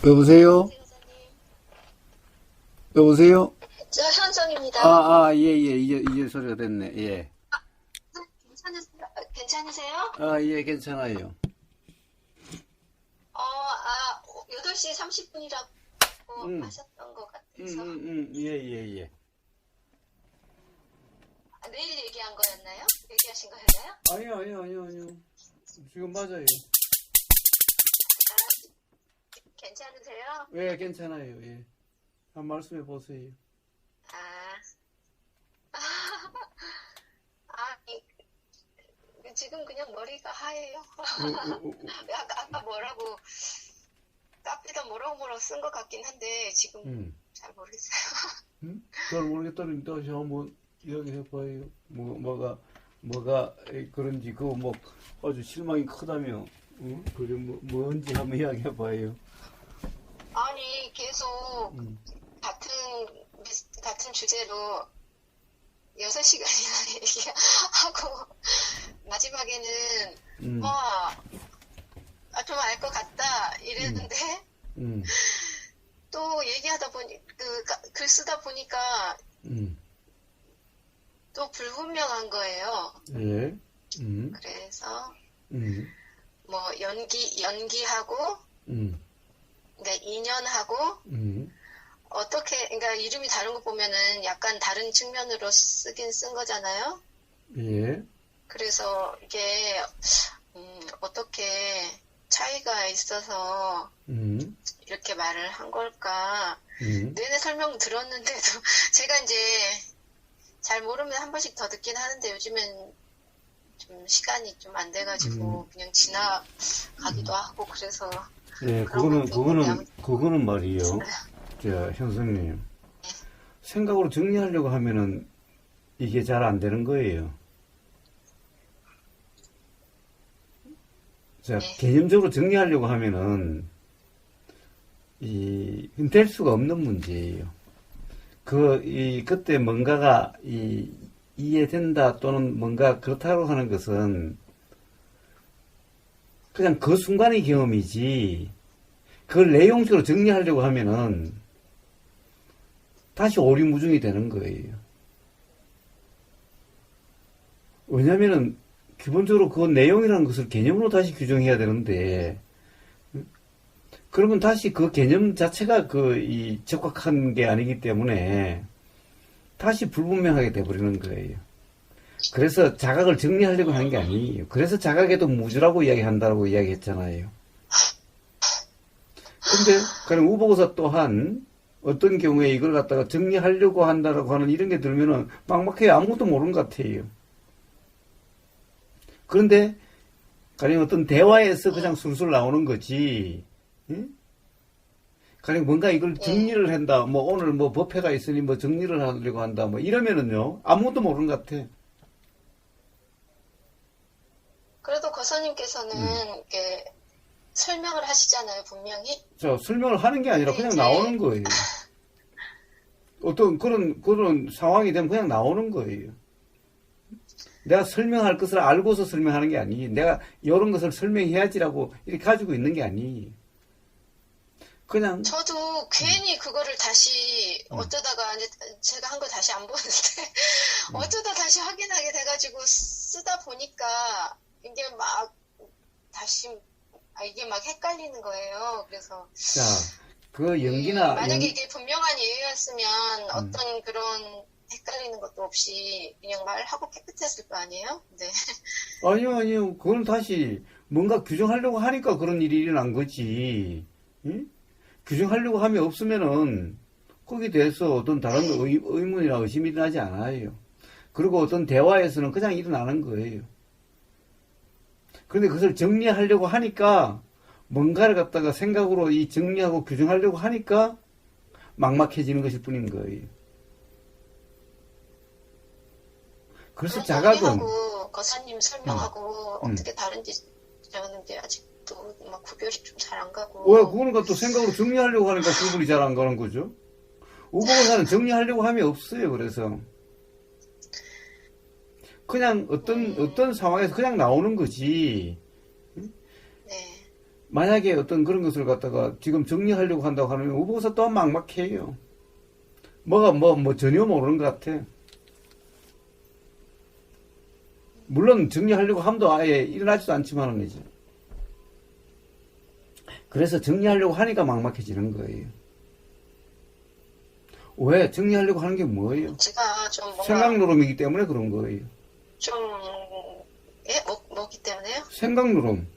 여보세요? 여보세요? 저 현정입니다. 예, 예, 이제 소리가 됐네, 예. 괜찮으세요? 예, 괜찮아요. 8시 30분이라고 하셨던 것 같아서. 예, 예, 예. 내일 얘기한 거였나요? 얘기하신 거였나요? 아니요. 지금 맞아요. 괜찮으세요? 예, 괜찮아요, 예. 한 말씀해 보세요. 지금 그냥 머리가 하얘요. 어, 아까 뭐라고, 카피도 뭐라고 쓴 것 같긴 한데, 지금 잘 모르겠어요. 잘 모르겠다니, 다시 한번 이야기해 봐요. 뭐가 그런지, 그거 뭐, 아주 실망이 크다며. 그게 뭔지 한번 이야기해 봐요. 아니, 계속 같은 주제로 6시간이나 얘기하고, 마지막에는, 좀 알 것 같다, 이랬는데, 또 얘기하다 보니, 글 쓰다 보니까, 또 불분명한 거예요. 예. 그래서, 뭐, 연기하고, 그러니까 인연하고, 그러니까 이름이 다른 거 보면은 약간 다른 측면으로 쓰긴 쓴 거잖아요. 예. 그래서 이게 어떻게 차이가 있어서 이렇게 말을 한 걸까. 내내 설명 들었는데도 제가 이제 잘 모르면 한 번씩 더 듣긴 하는데 요즘엔 좀 시간이 좀 안 돼가지고 그냥 지나가기도 하고 그래서. 예, 그거는 말이요. 자, 형수님. 생각으로 정리하려고 하면은 이게 잘 안 되는 거예요. 자, 개념적으로 정리하려고 하면은 될 수가 없는 문제예요. 그때 뭔가가 이해된다 또는 뭔가 그렇다고 하는 것은 그냥 그 순간의 경험이지, 그걸 내용적으로 정리하려고 하면은 다시 오리무중이 되는 거예요. 왜냐면은 기본적으로 그 내용이라는 것을 개념으로 다시 규정해야 되는데, 그러면 다시 그 개념 자체가 적확한 게 아니기 때문에 다시 불분명하게 돼버리는 거예요. 그래서 자각을 정리하려고 하는 게 아니에요. 그래서 자각에도 무주라고 이야기한다고 이야기했잖아요. 근데 그럼 우보고사 또한 어떤 경우에 이걸 갖다가 정리하려고 한다라고 하는 이런 게 들면은 막막해요. 아무것도 모르는 것 같아요. 그런데 가령 어떤 대화에서 그냥 술술 나오는 거지. 응? 가령 뭔가 이걸 정리를 한다. 뭐 오늘 뭐 법회가 있으니 뭐 정리를 하려고 한다. 뭐 이러면은요. 아무것도 모르는 것 같아. 그래도 거사님께서는 이렇게 설명을 하시잖아요, 분명히. 자, 설명을 하는 게 아니라 그냥 이제 나오는 거예요. 어떤 그런 상황이 되면 그냥 나오는 거예요. 내가 설명할 것을 알고서 설명하는 게 아니에요. 내가 이런 것을 설명해야지라고 이렇게 가지고 있는 게 아니에요. 그냥. 저도 괜히 그거를 다시 어쩌다가 이제 제가 한 거 다시 안 보는데 어쩌다 다시 확인하게 돼가지고 쓰다 보니까 이게 막 다시 이게 막 헷갈리는 거예요. 그래서 자, 그 연기나 만약에 이게 분명한 이유였으면 어떤 그런 헷갈리는 것도 없이 그냥 말하고 깨끗했을 거 아니에요? 네. 아니요. 그건 다시 뭔가 규정하려고 하니까 그런 일이 일어난 거지. 응? 규정하려고 하면 없으면은 거기에 대해서 어떤 다른 의문이나 의심이 일어나지 않아요. 그리고 어떤 대화에서는 그냥 일어나는 거예요. 그런데 그것을 정리하려고 하니까 뭔가를 갖다가 생각으로 정리하고 규정하려고 하니까 막막해지는 것일 뿐인 거예요. 그래서 자각은 거사님 설명하고 어떻게 다른지 저는 이제 아직도 막 구별이 좀 잘 안 가고. 왜 그거는 또 생각으로 정리하려고 하니까 구분이 잘 안 가는 거죠. 우보고사는 정리하려고 함이 없어요. 그래서 그냥 어떤 상황에서 그냥 나오는 거지. 네. 만약에 어떤 그런 것을 갖다가 지금 정리하려고 한다고 하면 의보고사 또한 막막해요. 뭐 전혀 모르는 것 같아. 물론 정리하려고 함도 아예 일어나지도 않지만은 이제. 그래서 정리하려고 하니까 막막해지는 거예요. 왜? 정리하려고 하는 게 뭐예요? 제가 좀 뭔가 생각 노름이기 때문에 그런 거예요. 좀, 예? 뭐기 때문에요? 생각 노름.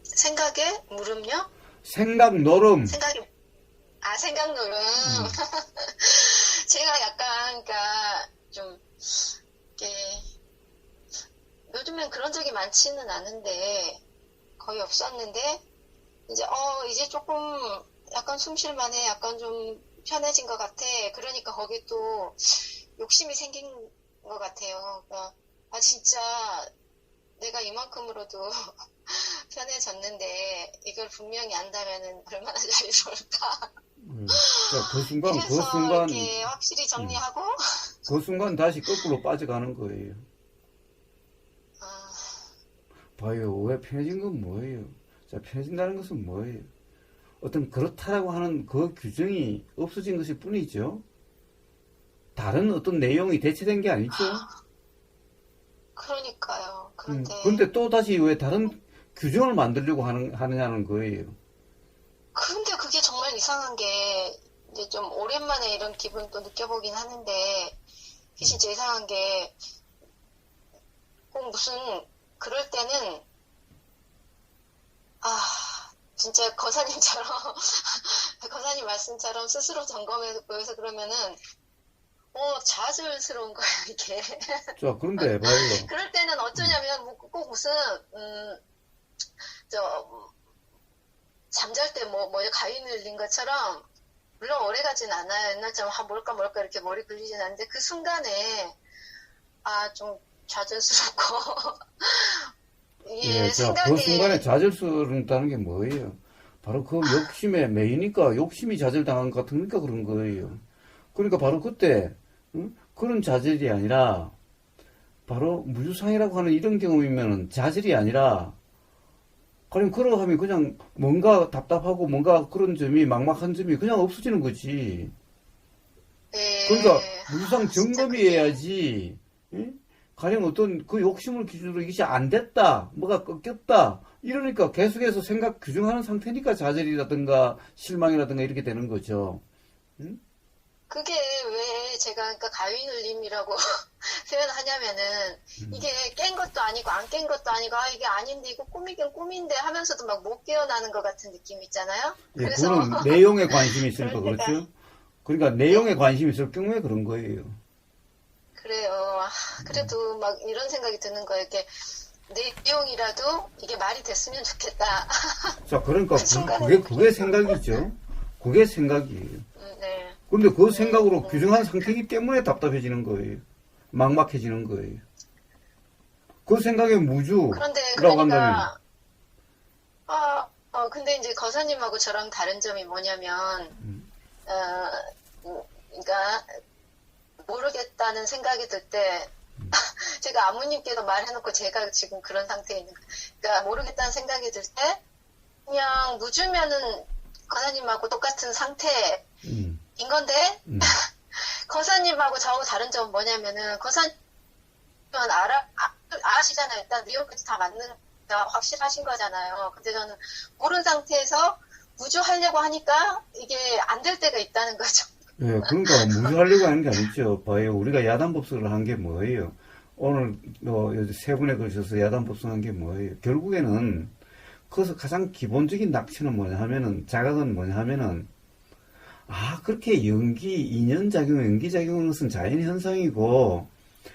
생각에 물음요? 생각 노름. 생각 노름. 제가 약간, 그니까, 좀, 이게, 요즘엔 그런 적이 많지는 않은데, 거의 없었는데, 이제 조금, 약간 숨 쉴 만해, 약간 좀 편해진 것 같아. 그러니까 거기 또 욕심이 생긴 것 같아요. 그러니까, 진짜 내가 이만큼으로도 편해졌는데, 이걸 분명히 안다면은 얼마나 자유로울까. 그 순간, 그래서 이렇게 확실히 정리하고, 그 순간 다시 거꾸로 빠져가는 거예요. 봐요. 왜 편해진 건 뭐예요? 자, 편해진다는 것은 뭐예요? 어떤 그렇다라고 하는 그 규정이 없어진 것일 뿐이죠. 다른 어떤 내용이 대체된 게 아니죠. 그러니까요. 그런데. 근데 또 다시 왜 다른 규정을 만들려고 하느냐는 거예요. 근데 그게 정말 이상한 게, 이제 좀 오랜만에 이런 기분도 느껴보긴 하는데, 그게 진짜 이상한 게, 꼭 무슨, 그럴 때는, 진짜 거사님처럼, 거사님 말씀처럼 스스로 점검해 보여서 그러면은, 자절스러운 거예요, 이게. 자, 그런데 봐요. 그럴 때는 어쩌냐면, 꼭 무슨, 잠잘 때 가위 눌린 것처럼, 물론 오래 가진 않아요. 옛날처럼, 뭘까 이렇게 머리 굴리진 않는데, 그 순간에, 좀 좌절스럽고, 예, 자, 그 순간에 좌절스럽다는 게 뭐예요? 바로 그 욕심에 매이니까 욕심이 좌절당한 것 같으니까 그런 거예요. 그러니까 바로 그때, 그런 좌절이 아니라, 바로 무주상이라고 하는 이런 경우이면 좌절이 아니라, 가령 그러하면 그냥 뭔가 답답하고 뭔가 그런 점이 막막한 점이 그냥 없어지는 거지. 그러니까 무주상 점검이어야지. 가령 어떤 그 욕심을 기준으로 이것이 안 됐다, 뭐가 꺾였다, 이러니까 계속해서 생각 규정하는 상태니까 좌절이라든가 실망이라든가 이렇게 되는 거죠. 그게 왜 제가 그러니까 가위 눌림이라고 표현하냐면은 이게 깬 것도 아니고 안 깬 것도 아니고 이게 아닌데 이거 꿈이긴 꿈인데 하면서도 막 못 깨어나는 것 같은 느낌 있잖아요. 예, 그래서 그거는 내용에 관심이 있으니까 그렇죠. 그러니까 내용에 관심이 있을 경우에 그런 거예요. 그래요. 그래도 막 이런 생각이 드는 거예요. 이렇게 내용이라도 이게 말이 됐으면 좋겠다. 자, 그러니까 그게 생각이죠. 그게 생각이에요. 네. 근데 그 생각으로 규정한 상태이기 때문에 답답해지는 거예요. 막막해지는 거예요. 그 생각에 그런데 무주라고 한다면. 근데 이제 거사님하고 저랑 다른 점이 뭐냐면, 그러니까 모르겠다는 생각이 들 때, 제가 아무님께도 말해놓고 제가 지금 그런 상태에 있는 거예요. 그러니까 모르겠다는 생각이 들 때, 그냥 무주면은 거사님하고 똑같은 상태인 건데, 거사님하고 저하고 다른 점은 뭐냐면은, 거사님은 아시잖아요. 일단 내용까지 다 맞는, 확실하신 거잖아요. 근데 저는 모르는 상태에서 무주하려고 하니까 이게 안 될 때가 있다는 거죠. 예, 그러니까 무주하려고 하는 게 아니죠. 봐요. 우리가 야단법석을 한 게 뭐예요? 오늘 세 분에 걸쳐서 야단법석한 게 뭐예요? 결국에는 그래서 가장 기본적인 낙천은 뭐냐 하면은 자각은 뭐냐 하면은 그렇게 인연작용, 연기작용은 것은 자연 현상이고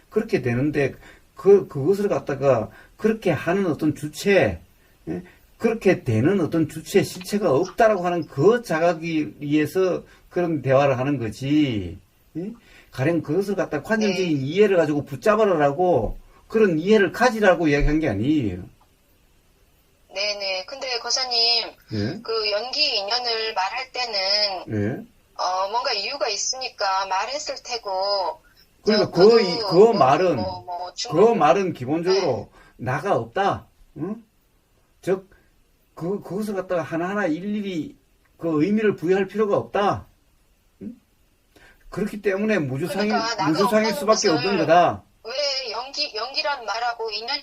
그렇게 되는데 그것을 갖다가 그렇게 하는 어떤 주체, 그렇게 되는 어떤 주체 실체가 없다라고 하는 그 자각이 위해서 그런 대화를 하는 거지. 가령 그것을 갖다 관념적인 이해를 가지고 붙잡아라라고 그런 이해를 가지라고 이야기한 게 아니에요. 네네. 근데 거사님, 그 연기 인연을 말할 때는 뭔가 이유가 있으니까 말했을 테고. 그러니까 그 말은 기본적으로 나가 없다. 즉 그것을 갖다가 하나하나 일일이 그 의미를 부여할 필요가 없다. 응? 그렇기 때문에 그러니까 나가 무주상일 없다는 수밖에 것을 없는 거다. 왜 연기란 말하고 인연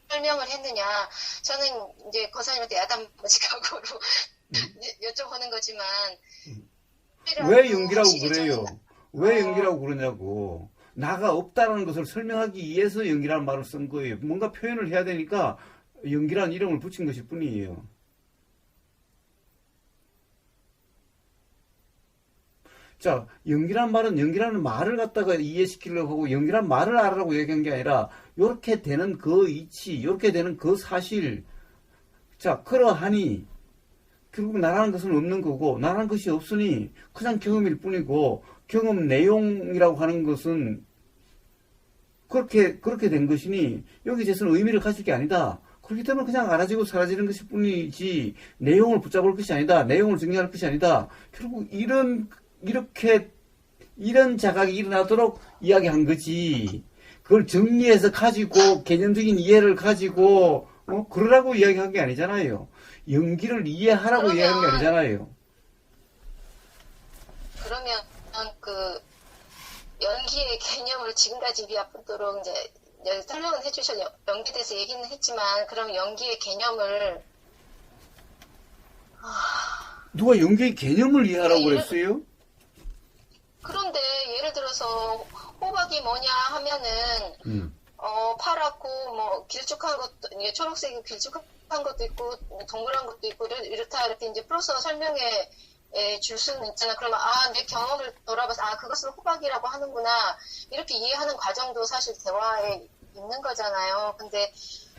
설명을 했느냐. 저는 이제 거사님한테 야단식각으로 여쭤보는 거지만 왜 연기라고 하시기 그래요? 전에 왜 연기라고 그러냐고. 나가 없다는 것을 설명하기 위해서 연기라는 말을 쓴 거예요. 뭔가 표현을 해야 되니까 연기라는 이름을 붙인 것일 뿐이에요. 자, 연기란 말은 연기라는 말을 갖다가 이해시키려고 하고 연기란 말을 알아라고 얘기한 게 아니라 요렇게 되는 그 이치, 요렇게 되는 그 사실. 자, 그러하니 결국 나라는 것은 없는 거고 나라는 것이 없으니 그냥 경험일 뿐이고 경험 내용이라고 하는 것은 그렇게 된 것이니 여기저기서는 의미를 가질 게 아니다. 그렇기 때문에 그냥 알아지고 사라지는 것일 뿐이지 내용을 붙잡을 것이 아니다. 내용을 정리할 것이 아니다. 결국 이런 자각이 일어나도록 이야기한 거지. 그걸 정리해서 가지고 개념적인 이해를 가지고 그러라고 이야기한 게 아니잖아요. 연기를 이해하라고 이야기한 게 아니잖아요. 그러면 그 연기의 개념을 지금까지 입이 아프도록 이제 설명은 해주셔 연기에 대해서 얘기는 했지만 그럼 연기의 개념을 누가 연기의 개념을 이해하라고 그랬어요? 그런데 예를 들어서 호박이 뭐냐 하면은 파랗고 뭐 길쭉한 것도 초록색이 길쭉한 것도 있고 동그란 것도 있고 이렇다 이렇게 이제 풀어서 설명해 줄 수는 있잖아. 그러면 내 경험을 돌아봐서 그것을 호박이라고 하는구나 이렇게 이해하는 과정도 사실 대화에 있는 거잖아요. 근데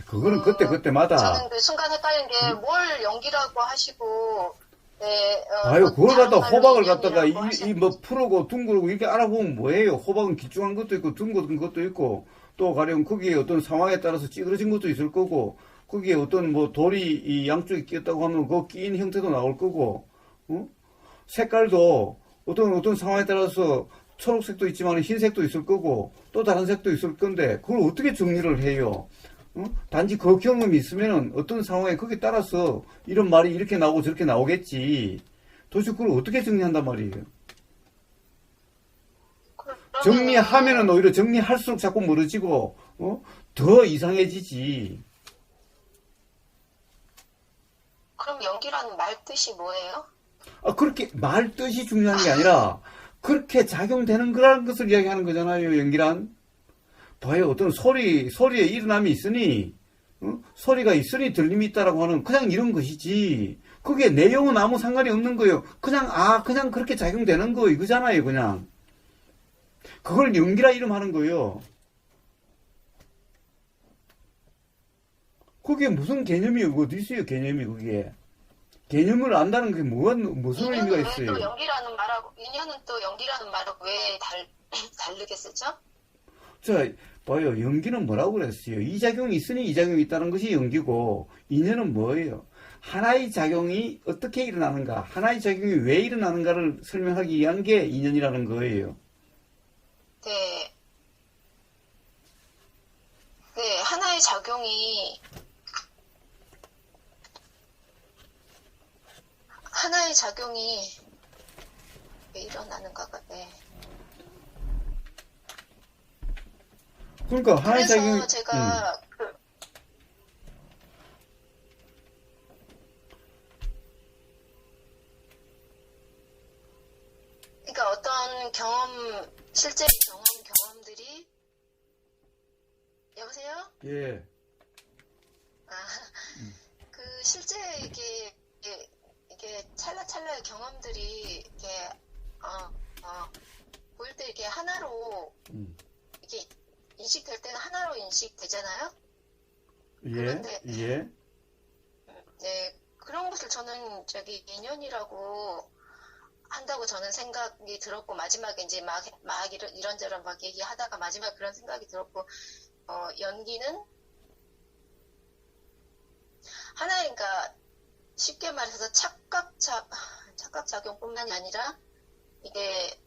그거는 그때마다 저는 그 순간 헷갈린 게 뭘 연기라고 하시고 아유, 그걸 갖다 호박을 갖다가 뭐 푸르고 둥그르고 이렇게 알아보면 뭐예요? 호박은 길쭉한 것도 있고 둥근 것도 있고 또 가령 거기에 어떤 상황에 따라서 찌그러진 것도 있을 거고 거기에 어떤 뭐 돌이 이 양쪽에 끼었다고 하면 그 끼인 형태도 나올 거고 색깔도 어떤 상황에 따라서 초록색도 있지만 흰색도 있을 거고 또 다른 색도 있을 건데 그걸 어떻게 정리를 해요? 단지 그 경험이 있으면은 어떤 상황에 거기에 따라서 이런 말이 이렇게 나오고 저렇게 나오겠지. 도대체 그걸 어떻게 정리한단 말이에요? 정리하면은 오히려 정리할수록 자꾸 멀어지고, 더 이상해지지. 그럼 연기라는 말 뜻이 뭐예요? 그렇게 말 뜻이 중요한 게 아니라, 그렇게 작용되는 거라는 것을 이야기하는 거잖아요, 연기란. 봐요, 어떤 소리에 일어남이 있으니, 소리가 있으니 들림이 있다라고 하는 그냥 이런 것이지. 그게 내용은 아무 상관이 없는 거예요. 그냥 그렇게 작용되는 거 이거잖아요, 그냥. 그걸 연기라 이름하는 거예요. 그게 무슨 개념이 어디 있어요, 개념이 그게. 개념을 안다는 게 무슨 의미가 있어요? 인연은 또 연기라는 말을 왜 다르게 쓰죠? 자, 봐요. 연기는 뭐라고 그랬어요? 이 작용이 있으니 이 작용이 있다는 것이 연기고, 인연은 뭐예요? 하나의 작용이 어떻게 일어나는가, 하나의 작용이 왜 일어나는가를 설명하기 위한 게 인연이라는 거예요. 네. 네, 하나의 작용이 왜 일어나는가가, 네. 그러니까 하나의 작용이. 그래서 제가 그러니까 어떤 실제 경험들이 여보세요? 예. 실제 이게 찰나찰나의 경험들이 이렇게 보일 때 이렇게 하나로 이게 인식될 때는 하나로 인식되잖아요. 예. 그런데 예. 네, 그런 것을 저는 인연이라고 한다고 저는 생각이 들었고 마지막에 이제 막 이런저런 막 얘기하다가 마지막에 그런 생각이 들었고 연기는 하나의 그러니까 쉽게 말해서 착각작용뿐만이 아니라 이게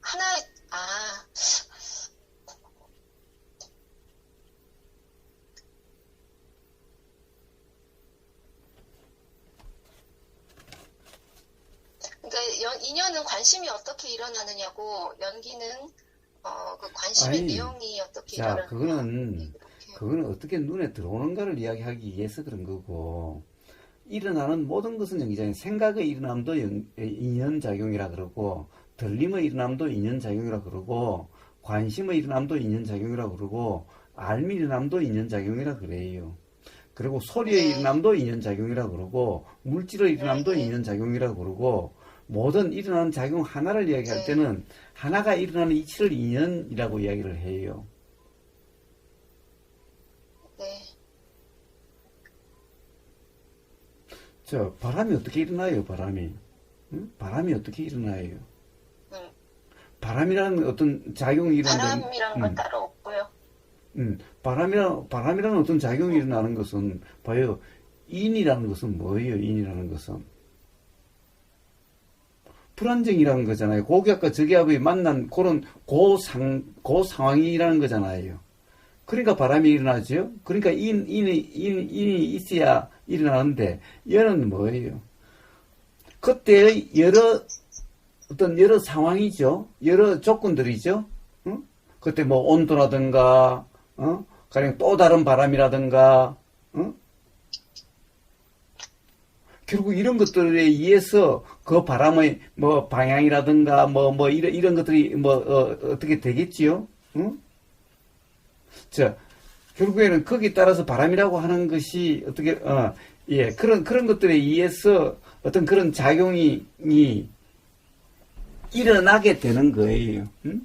하나의 인연은 관심이 어떻게 일어나느냐고, 연기는, 그 관심의 아니, 내용이 어떻게 자, 일어나느냐. 그거는, 그렇게. 그거는 어떻게 눈에 들어오는가를 이야기하기 위해서 그런 거고, 일어나는 모든 것은 연기장에 생각의 일어남도 인연작용이라 그러고, 들림의 일어남도 인연작용이라 그러고, 관심의 일어남도 인연작용이라 그러고, 알미 일어남도 인연작용이라 그래요. 그리고 소리의 네, 일어남도 인연작용이라 그러고, 물질의 네, 일어남도 네, 인연작용이라 그러고, 모든 일어나는 작용 하나를 이야기할 네, 때는 하나가 일어나는 이치를 인연이라고 이야기를 해요. 네. 저 바람이 어떻게 일어나요? 바람이 응? 바람이 어떻게 일어나요? 음, 바람이라는 어떤 작용이 일어나는데, 바람이란 건 따로 없고요. 바람이라는 어떤 작용이 일어나는 것은 봐요. 인이라는 것은 뭐예요? 인이라는 것은 불안정이라는 거잖아요. 고기압과 저기압이 만난 그런 그 상황이라는 거잖아요. 그러니까 바람이 일어나죠. 그러니까 인이 있어야 일어나는데, 얘는 뭐예요? 그때의 여러 상황이죠. 여러 조건들이죠. 응? 그때 뭐 온도라든가, 가령 또 다른 바람이라든가, 응? 결국 이런 것들에 의해서 그 바람의 뭐 방향이라든가 이런 것들이 어떻게 되겠지요? 응? 자, 결국에는 거기에 따라서 바람이라고 하는 것이 어떻게, 예, 그런 것들에 의해서 어떤 그런 작용이 일어나게 되는 거예요. 응?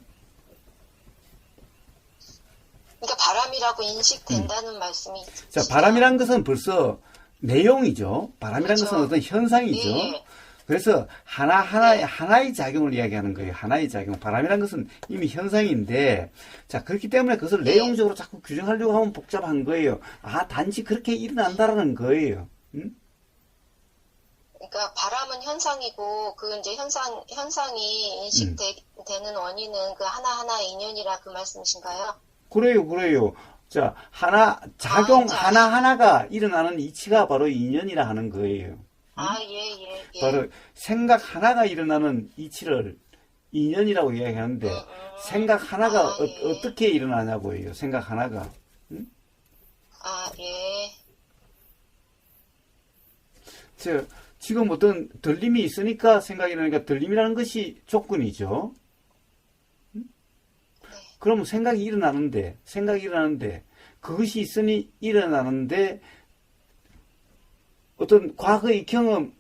그러니까 바람이라고 인식된다는 말씀이 자, 시네요. 바람이란 것은 벌써 내용이죠. 바람이란 것은 그렇죠. 어떤 현상이죠. 예, 예. 그래서 네, 하나의 작용을 이야기하는 거예요. 하나의 작용. 바람이란 것은 이미 현상인데, 자, 그렇기 때문에 그것을 네. 내용적으로 자꾸 규정하려고 하면 복잡한 거예요. 아, 단지 그렇게 일어난다라는 거예요. 응? 그러니까 바람은 현상이고 그 이제 현상이 음. 인식되는 원인은 그 하나하나의 인연이라 그 말씀이신가요? 그래요. 자, 아, 작용 이제 하나하나가 일어나는 이치가 바로 인연이라 하는 거예요. 응? 예, 예, 예. 바로 생각 하나가 일어나는 이치를 인연이라고 이야기하는데, 생각 하나가 예. 떻게 일어나냐고요. 생각 하나가. 응? 예. 저, 지금 어떤 들림이 있으니까 생각이 나니까 들림이라는 것이 조건이죠. 네, 그러면 생각이 일어나는데, 그것이 있으니 일어나는데, 어떤 과거의 경험에서,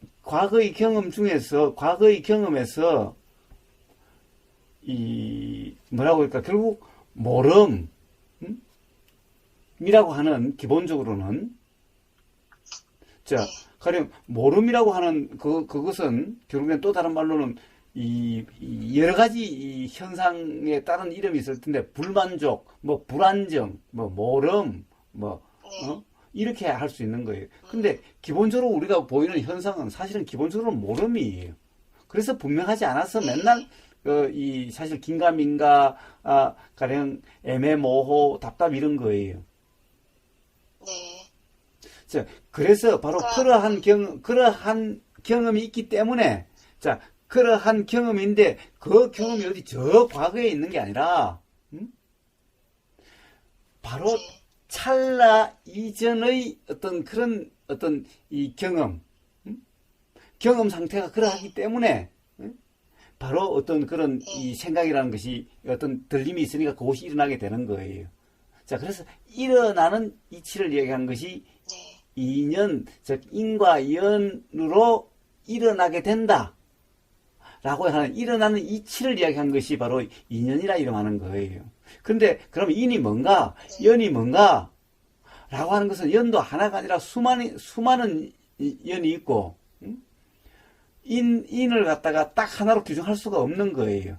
뭐라고 할까, 결국, 모름이라고 하는, 기본적으로는, 자, 네, 가령, 모름이라고 하는 그것은, 결국엔 또 다른 말로는, 여러 가지 현상에 따른 이름이 있을 텐데, 불만족, 뭐, 불안정, 뭐, 모름, 뭐, 네. 이렇게 할 수 있는 거예요. 근데, 기본적으로 우리가 보이는 현상은 사실은 기본적으로 모름이에요. 그래서 분명하지 않아서 맨날, 네, 사실 긴가민가, 가령 애매모호, 답답 이런 거예요. 네. 자, 그래서 바로 그러니까 그러한 경험이 있기 때문에, 자, 그러한 경험인데, 그 경험이 어디 저 과거에 있는 게 아니라, 바로 네, 찰나 이전의 어떤 그런 어떤 이 경험 상태가 네, 그러하기 때문에, 바로 어떤 그런 이 네, 생각이라는 것이 어떤 들림이 있으니까 그것이 일어나게 되는 거예요. 자, 그래서 일어나는 이치를 얘기하는 것이 네, 인연, 즉 인과 연으로 일어나게 된다. 라고 하는 일어나는 이치를 이야기한 것이 바로 인연이라 이름하는 거예요. 근데 그럼 인이 뭔가, 네, 연이 뭔가? 라고 하는 것은 연도 하나가 아니라 수많은 연이 있고, 인을 갖다가 딱 하나로 규정할 수가 없는 거예요.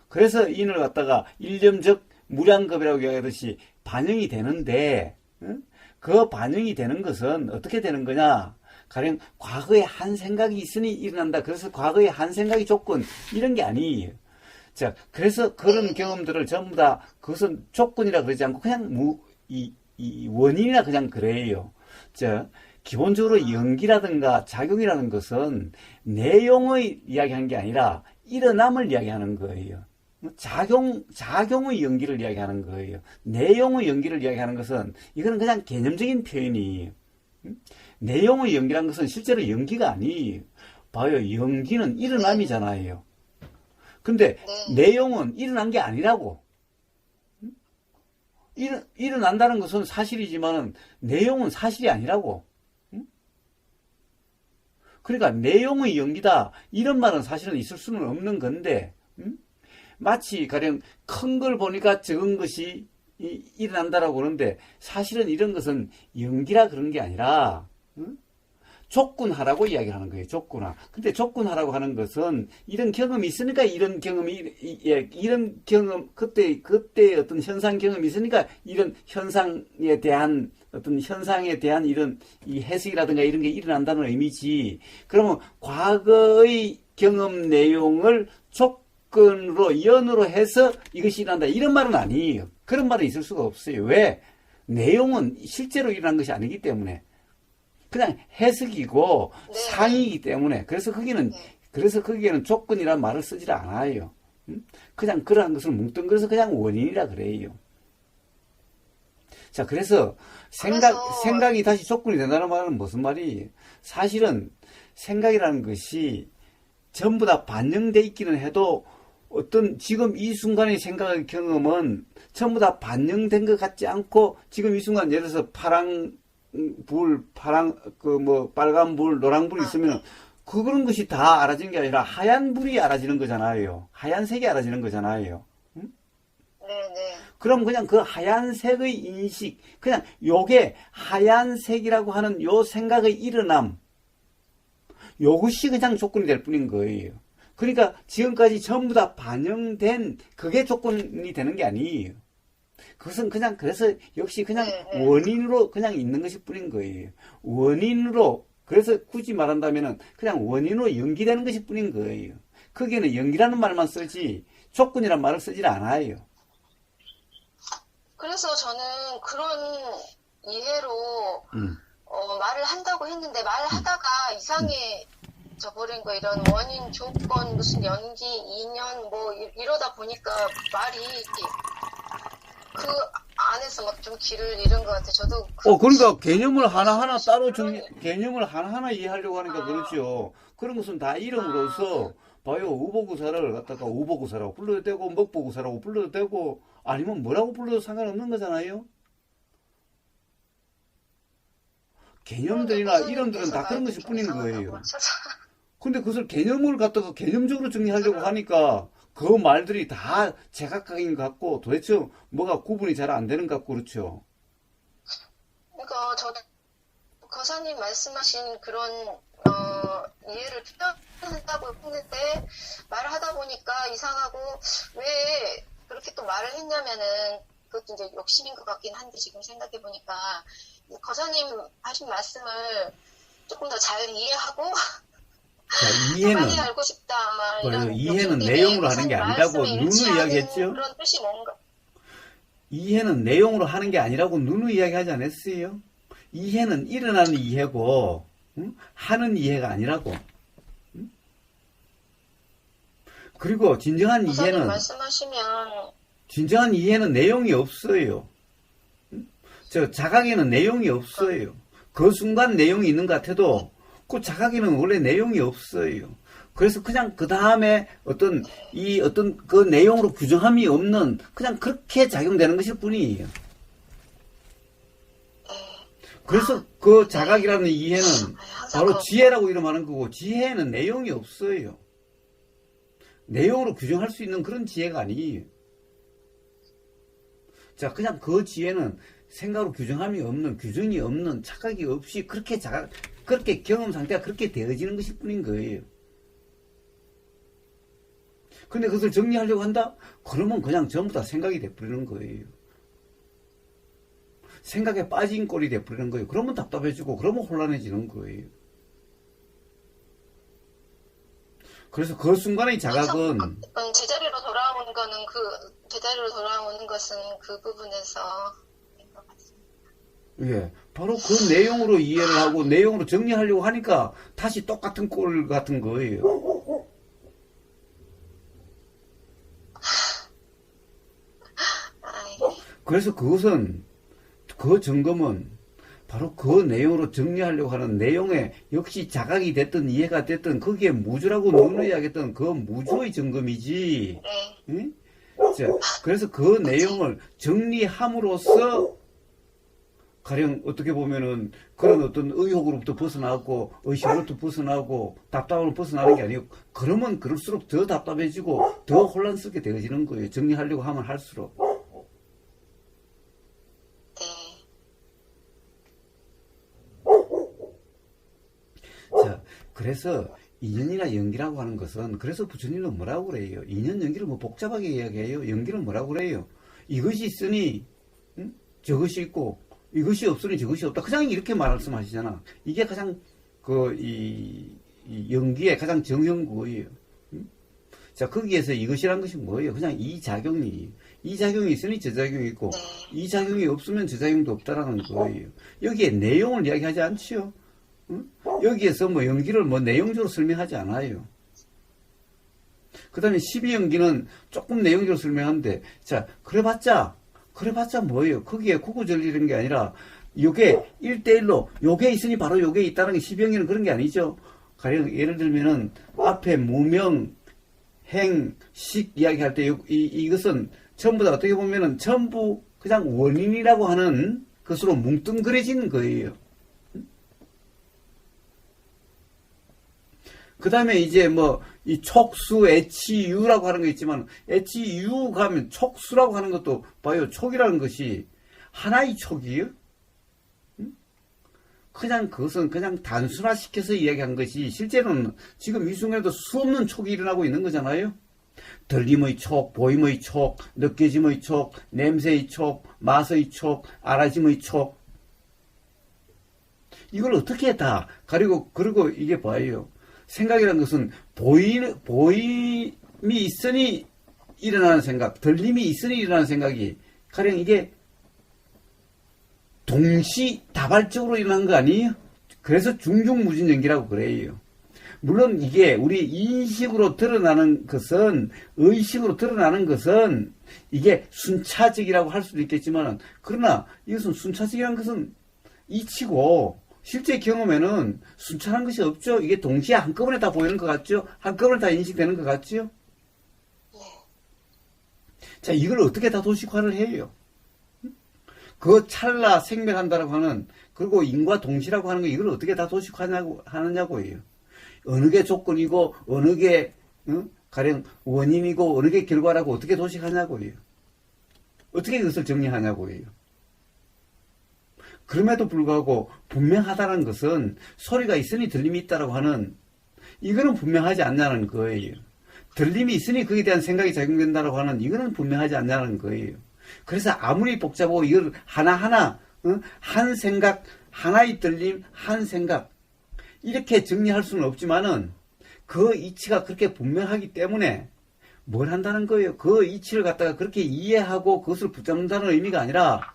그래서 인을 갖다가 일념적 무량겁이라고 이야기하듯이 반영이 되는데, 그 반영이 되는 것은 어떻게 되는 거냐? 가령 과거에 한 생각이 있으니 일어난다. 그래서 과거에 한 생각이 조건 이런 게 아니에요. 자, 그래서 그런 경험들을 전부 다 그것은 조건이라 그러지 않고 그냥 이 원인이나 그냥 그래요. 자, 기본적으로 연기라든가 작용이라는 것은 내용의 이야기하는 게 아니라 일어남을 이야기하는 거예요. 작용의 연기를 이야기하는 거예요. 내용의 연기를 이야기하는 것은 이거는 그냥 개념적인 표현이에요. 내용의 연기라는 것은 실제로 연기가 아니에요. 봐요. 연기는 일어남이잖아요. 근데 내용은 일어난 게 아니라고. 일어난다는 것은 사실이지만 내용은 사실이 아니라고. 그러니까 내용의 연기다 이런 말은 사실은 있을 수는 없는 건데 마치 가령 큰 걸 보니까 적은 것이 일어난다라고 그러는데 사실은 이런 것은 연기라 그런 게 아니라 조건하라고 이야기를 하는 거예요. 조건화. 근데 조건하라고 하는 것은 이런 경험이 있으니까 이런 경험이 이런 경험 그때 어떤 현상 경험이 있으니까 이런 현상에 대한 어떤 현상에 대한 이런 이 해석이라든가 이런 게 일어난다는 의미지. 그러면 과거의 경험 내용을 조건으로 연으로 해서 이것이 일어난다 이런 말은 아니에요. 그런 말은 있을 수가 없어요. 왜? 내용은 실제로 일어난 것이 아니기 때문에. 그냥 해석이고 상이기 때문에 그래서 거기에는 조건이라는 말을 쓰질 않아요. 그냥 그러한 것을 뭉뚱그려서 그냥 원인이라 그래요. 자, 그래서 생각이 다시 조건이 된다는 말은 무슨 말이에요? 사실은 생각이라는 것이 전부 다 반영돼 있기는 해도 어떤 지금 이 순간의 생각의 경험은 전부 다 반영된 것 같지 않고 지금 이 순간 예를 들어서 빨간 불, 노란 불이 있으면 그런 것이 다 알아지는 게 아니라 하얀 불이 알아지는 거잖아요. 하얀색이 알아지는 거잖아요. 네네. 그럼 그냥 그 하얀색의 인식, 그냥 요게 하얀색이라고 하는 요 생각의 일어남, 요것이 그냥 조건이 될 뿐인 거예요. 그러니까 지금까지 전부 다 반영된 그게 조건이 되는 게 아니에요. 그것은 그냥 그래서 역시 그냥 원인으로 그냥 있는 것일 뿐인 거예요. 원인으로 그래서 굳이 말한다면은 그냥 원인으로 연기되는 것일 뿐인 거예요. 거기에는 연기라는 말만 쓰지 조건이란 말을 쓰질 않아요. 그래서 저는 그런 이해로 말을 한다고 했는데 말을 하다가 이상해져 버린 거 이런 원인, 조건, 무슨 연기, 인연 뭐 이러다 보니까 말이 그 안에서 막 좀 길을 잃은 것 같아요. 저도. 그러니까 개념을 하나하나 따로 개념을 하나하나 이해하려고 하니까 그렇죠. 그런 것은 다 이름으로서, 봐요. 우보구사를 갖다가 우보구사라고 불러도 되고, 먹보구사라고 불러도 되고, 아니면 뭐라고 불러도 상관없는 거잖아요. 개념들이나 이름들은 다 그런 것일 뿐인 거예요. 근데 그것을 개념을 갖다가 개념적으로 정리하려고 하니까, 그 말들이 다 제각각인 것 같고 도대체 뭐가 구분이 잘 안 되는 것 같고 그렇죠. 그러니까 저도 거사님 말씀하신 그런 이해를 표현한다고 했는데 말을 하다 보니까 이상하고 왜 그렇게 또 말을 했냐면은 그것도 이제 욕심인 것 같긴 한데 지금 생각해 보니까 거사님 하신 말씀을 조금 더 잘 이해하고 빨리 알고 싶다. 이해는 내용으로 하는 게 아니라고 눈으로 이야기했죠. 그런 뜻이 뭔가? 이해는 내용으로 하는 게 아니라고 눈으로 이야기하지 않았어요. 이해는 일어나는 이해고 하는 이해가 아니라고. 그리고 진정한 이해는 내용이 없어요. 자각에는 내용이 없어요. 그 순간 내용이 있는 것 같아도 그 자각에는 원래 내용이 없어요. 그래서 그냥 그 다음에 어떤 그 내용으로 규정함이 없는 그냥 그렇게 작용되는 것일 뿐이에요. 그래서 그 자각이라는 이해는 바로 지혜라고 이름하는 거고 지혜에는 내용이 없어요. 내용으로 규정할 수 있는 그런 지혜가 아니에요. 자, 그냥 그 지혜는 생각으로 규정함이 없는, 규정이 없는, 착각이 없이 그렇게 경험 상태가 그렇게 되어지는 것일 뿐인 거예요. 근데 그것을 정리하려고 한다? 그러면 그냥 전부 다 생각이 돼버리는 거예요. 생각에 빠진 꼴이 돼버리는 거예요. 그러면 답답해지고, 그러면 혼란해지는 거예요. 그래서 그 순간의 자각은 제자리로 돌아오는 것은 그 부분에서 것 같습니다. 예, 바로 그 내용으로 이해를 하고 내용으로 정리하려고 하니까 다시 똑같은 꼴 같은 거예요. 그래서 그것은, 그 점검은 바로 그 내용으로 정리하려고 하는 내용에 역시 자각이 됐든 이해가 됐든 거기에 무주라고 논의하겠던 그 무주의 점검이지. 응? 자, 그래서 그 내용을 정리함으로써 가령 어떻게 보면은 그런 어떤 의혹으로부터 벗어나고 의심으로부터 벗어나고 답답으로 벗어나는 게 아니고 그러면 그럴수록 더 답답해지고 더 혼란스럽게 되어지는 거예요. 정리하려고 하면 할수록. 자, 그래서 인연이나 연기라고 하는 것은 그래서 부처님은 뭐라고 그래요? 인연 연기를 뭐 복잡하게 이야기해요. 연기는 뭐라고 그래요? 이것이 있으니 저것이 있고 이것이 없으니 저것이 없다. 그냥 이렇게 말씀하시잖아. 이게 가장 이 연기의 가장 정형구예요. 자, 거기에서 이것이란 것이 뭐예요? 그냥 이 작용이 있으니 저 작용이 있고 이 작용이 없으면 저 작용도 없다라는 거예요. 여기에 내용을 이야기하지 않지요. 여기에서 뭐 연기를 뭐 내용적으로 설명하지 않아요. 그 다음에 12연기는 조금 내용적으로 설명하는데, 자, 그래봤자 뭐예요? 거기에 구구절리는 게 아니라, 요게 1대1로, 요게 있으니 바로 요게 있다는 게 12연기는 그런 게 아니죠. 가령, 예를 들면은, 앞에 무명, 행, 식 이야기할 때, 이것은 전부 다 어떻게 보면은 전부 그냥 원인이라고 하는 것으로 뭉뚱그려진 거예요. 그 다음에 이제 뭐, 이 촉수, 애치유라고 하는 거 있지만, 애치유 가면 촉수라고 하는 것도 봐요. 촉이라는 것이 하나의 촉이에요. 그냥 그것은 그냥 단순화시켜서 이야기한 것이 실제로는 지금 이 순간에도 수없는 촉이 일어나고 있는 거잖아요. 들림의 촉, 보임의 촉, 느껴짐의 촉, 냄새의 촉, 맛의 촉, 알아짐의 촉. 이걸 어떻게 다 그리고 이게 봐요. 생각이라는 것은 보임이 있으니 일어나는 생각, 들림이 있으니 일어나는 생각이 가령 이게 동시다발적으로 일어나는 거 아니에요? 그래서 중중무진연기라고 그래요. 물론 이게 우리 인식으로 드러나는 것은, 의식으로 드러나는 것은 이게 순차적이라고 할 수도 있겠지만, 그러나 이것은 순차적이라는 것은 이치고 실제 경험에는 순차한 것이 없죠. 이게 동시에 한꺼번에 다 보이는 것 같죠? 한꺼번에 다 인식되는 것 같죠? 자, 이걸 어떻게 다 도식화를 해요? 그 찰나 생멸한다라고 하는, 그리고 인과 동시라고 하는 거, 이걸 어떻게 다 도식화하느냐고요. 어느 게 조건이고, 어느 게, 가령 원인이고, 어느 게 결과라고 어떻게 도식하냐고요. 어떻게 그것을 정리하냐고요. 그럼에도 불구하고 분명하다는 것은 소리가 있으니 들림이 있다라고 하는 이거는 분명하지 않냐는 거예요. 들림이 있으니 거기에 대한 생각이 작용된다라고 하는 이거는 분명하지 않냐는 거예요. 그래서 아무리 복잡하고 이걸 하나하나 한 생각, 하나의 들림, 한 생각 이렇게 정리할 수는 없지만은 그 이치가 그렇게 분명하기 때문에 뭘 한다는 거예요. 그 이치를 갖다가 그렇게 이해하고 그것을 붙잡는다는 의미가 아니라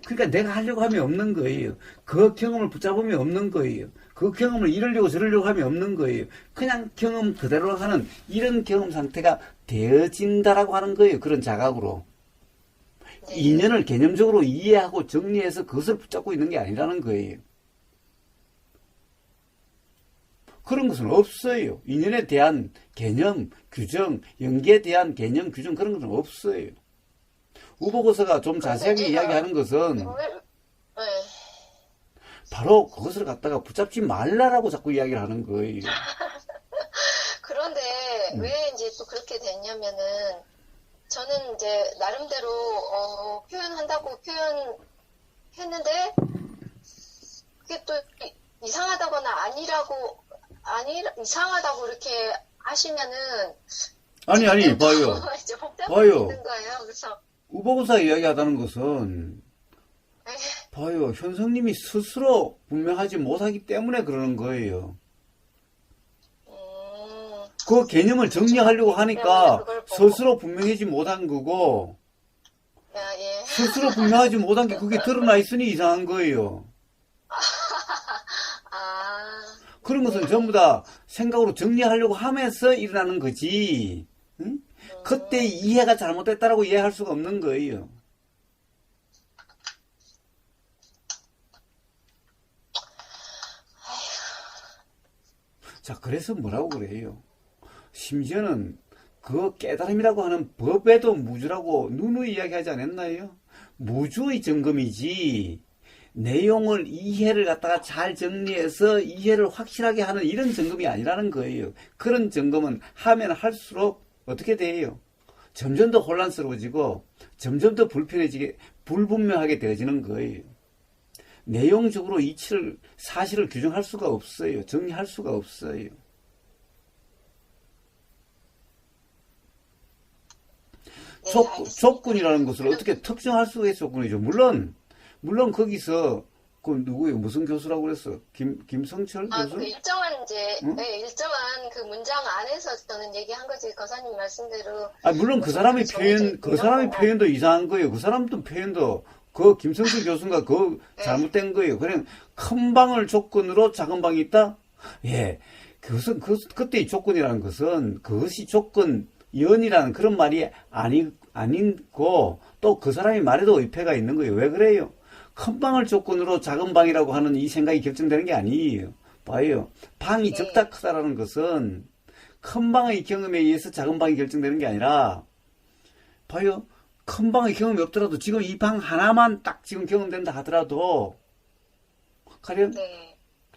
그러니까 내가 하려고 하면 없는 거예요. 그 경험을 붙잡으면 없는 거예요. 그 경험을 이루려고 저러려고 하면 없는 거예요. 그냥 경험 그대로 하는 이런 경험 상태가 되어진다라고 하는 거예요. 그런 자각으로. 인연을 개념적으로 이해하고 정리해서 그것을 붙잡고 있는 게 아니라는 거예요. 그런 것은 없어요. 인연에 대한 개념, 규정, 연기에 대한 개념, 규정 그런 것은 없어요. 우보고서가 좀 자세하게 이야기하는 것은 바로 그것을 갖다가 붙잡지 말라라고 자꾸 이야기를 하는 거예요. 그런데 왜 이제 또 그렇게 됐냐면은 저는 이제 나름대로 표현한다고 표현했는데 그게 또 이상하다거나 이상하다고 이렇게 하시면은 아니 봐요. 이제 복잡해지는 거예요. 그래서 우보고사 이야기하다는 것은 봐요. 현성님이 스스로 분명하지 못하기 때문에 그러는 거예요. 그 개념을 정리하려고 하니까 스스로 분명하지 못한 거고 스스로 분명하지 못한 게 그게 드러나 있으니 이상한 거예요. 그런 것은 전부 다 생각으로 정리하려고 하면서 일어나는 거지. 응? 그때 이해가 잘못됐다라고 이해할 수가 없는 거예요. 자, 그래서 뭐라고 그래요? 심지어는 그 깨달음이라고 하는 법에도 무주라고 누누이 이야기하지 않았나요? 무주의 점검이지 내용을 이해를 갖다가 잘 정리해서 이해를 확실하게 하는 이런 점검이 아니라는 거예요. 그런 점검은 하면 할수록 어떻게 돼요? 점점 더 혼란스러워지고 점점 더 불분명하게 되어지는 거예요. 내용적으로 이치를 사실을 규정할 수가 없어요. 정리할 수가 없어요. 네, 조건이라는 것을 어떻게 특정할 수가 있어 조건이죠. 물론 거기서 그 누구예요? 무슨 교수라고 그랬어? 김성철 교수? 그 일정한 응? 네, 일정한 그 문장 안에서 저는 얘기한 거지. 거사님 말씀대로. 물론 그 사람의 표현도 이상한 거예요. 그 사람도 표현도 그 김성철 교수가 그 네. 잘못된 거예요. 그냥 큰 방을 조건으로 작은 방이 있다? 예. 그것은 그때의 조건이라는 것은 그것이 조건이라는 그런 말이 아니고 또 그 사람이 말에도 의패가 있는 거예요. 왜 그래요? 큰 방을 조건으로 작은 방이라고 하는 이 생각이 결정되는 게 아니에요. 봐요. 방이 적다 크다라는 것은 큰 방의 경험에 의해서 작은 방이 결정되는 게 아니라 봐요. 큰 방의 경험이 없더라도 지금 이 방 하나만 딱 지금 경험된다 하더라도 가령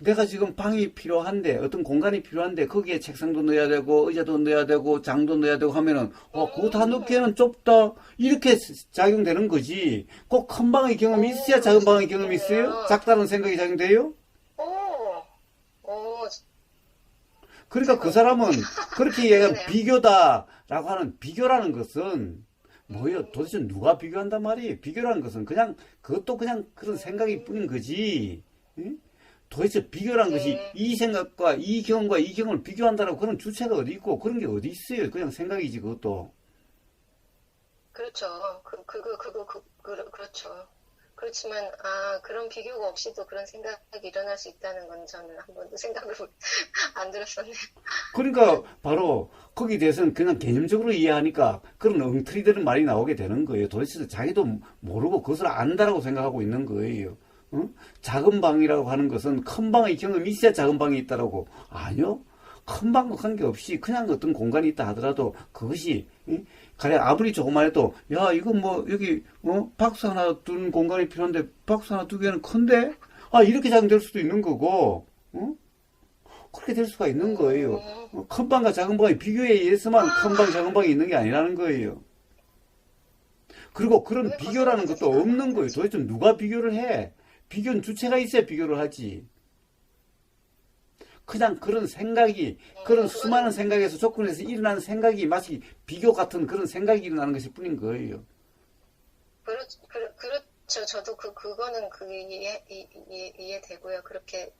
내가 지금 방이 필요한데 어떤 공간이 필요한데 거기에 책상도 넣어야 되고 의자도 넣어야 되고 장도 넣어야 되고 하면은 그거 다 넣기에는 좁다 이렇게 작용되는 거지. 꼭 큰 방의 경험이 있어야 작은 방의 경험이 있어요? 작다는 생각이 작용돼요? 그러니까 그 사람은 그렇게 얘기하는 비교다라고 하는 비교라는 것은 뭐예요? 도대체 누가 비교한단 말이에요? 비교라는 것은 그냥 그것도 그냥 그런 생각이 뿐인 거지. 응? 도대체 비교라는 것이 이 생각과 이 경험을 비교한다라고 그런 주체가 어디 있고 그런 게 어디 있어요? 그냥 생각이지 그것도. 그렇죠. 그렇죠. 그렇지만 그런 비교가 없이도 그런 생각이 일어날 수 있다는 건 저는 한 번도 생각을 안 들었었네요. 그러니까 바로 거기에 대해서는 그냥 개념적으로 이해하니까 그런 엉터리들은 말이 나오게 되는 거예요. 도대체 자기도 모르고 그것을 안다라고 생각하고 있는 거예요. 응? 작은 방이라고 하는 것은 큰 방의 경험이 있어야 작은 방이 있다라고. 아니요. 큰 방과 관계없이 그냥 어떤 공간이 있다 하더라도 그것이 가령 아무리 조그만해도 야 이거 뭐 여기 박스 하나 두는 공간이 필요한데 박스 하나 두기에는 큰데 이렇게 작용될 수도 있는 거고 그렇게 될 수가 있는 거예요. 큰 방과 작은 방의 비교에 의해서만 큰 방 작은 방이 있는 게 아니라는 거예요. 그리고 그런 비교라는 것도 없는 거예요. 도대체 누가 비교를 해? 비교는 주체가 있어야 비교를 하지. 그냥 그런 생각이, 그런 수많은 생각에서 조건에서 일어나는 생각이 마치 비교 같은 그런 생각이 일어나는 것일 뿐인 거예요. 그렇죠. 저도 그거는 이해되고요. 그렇게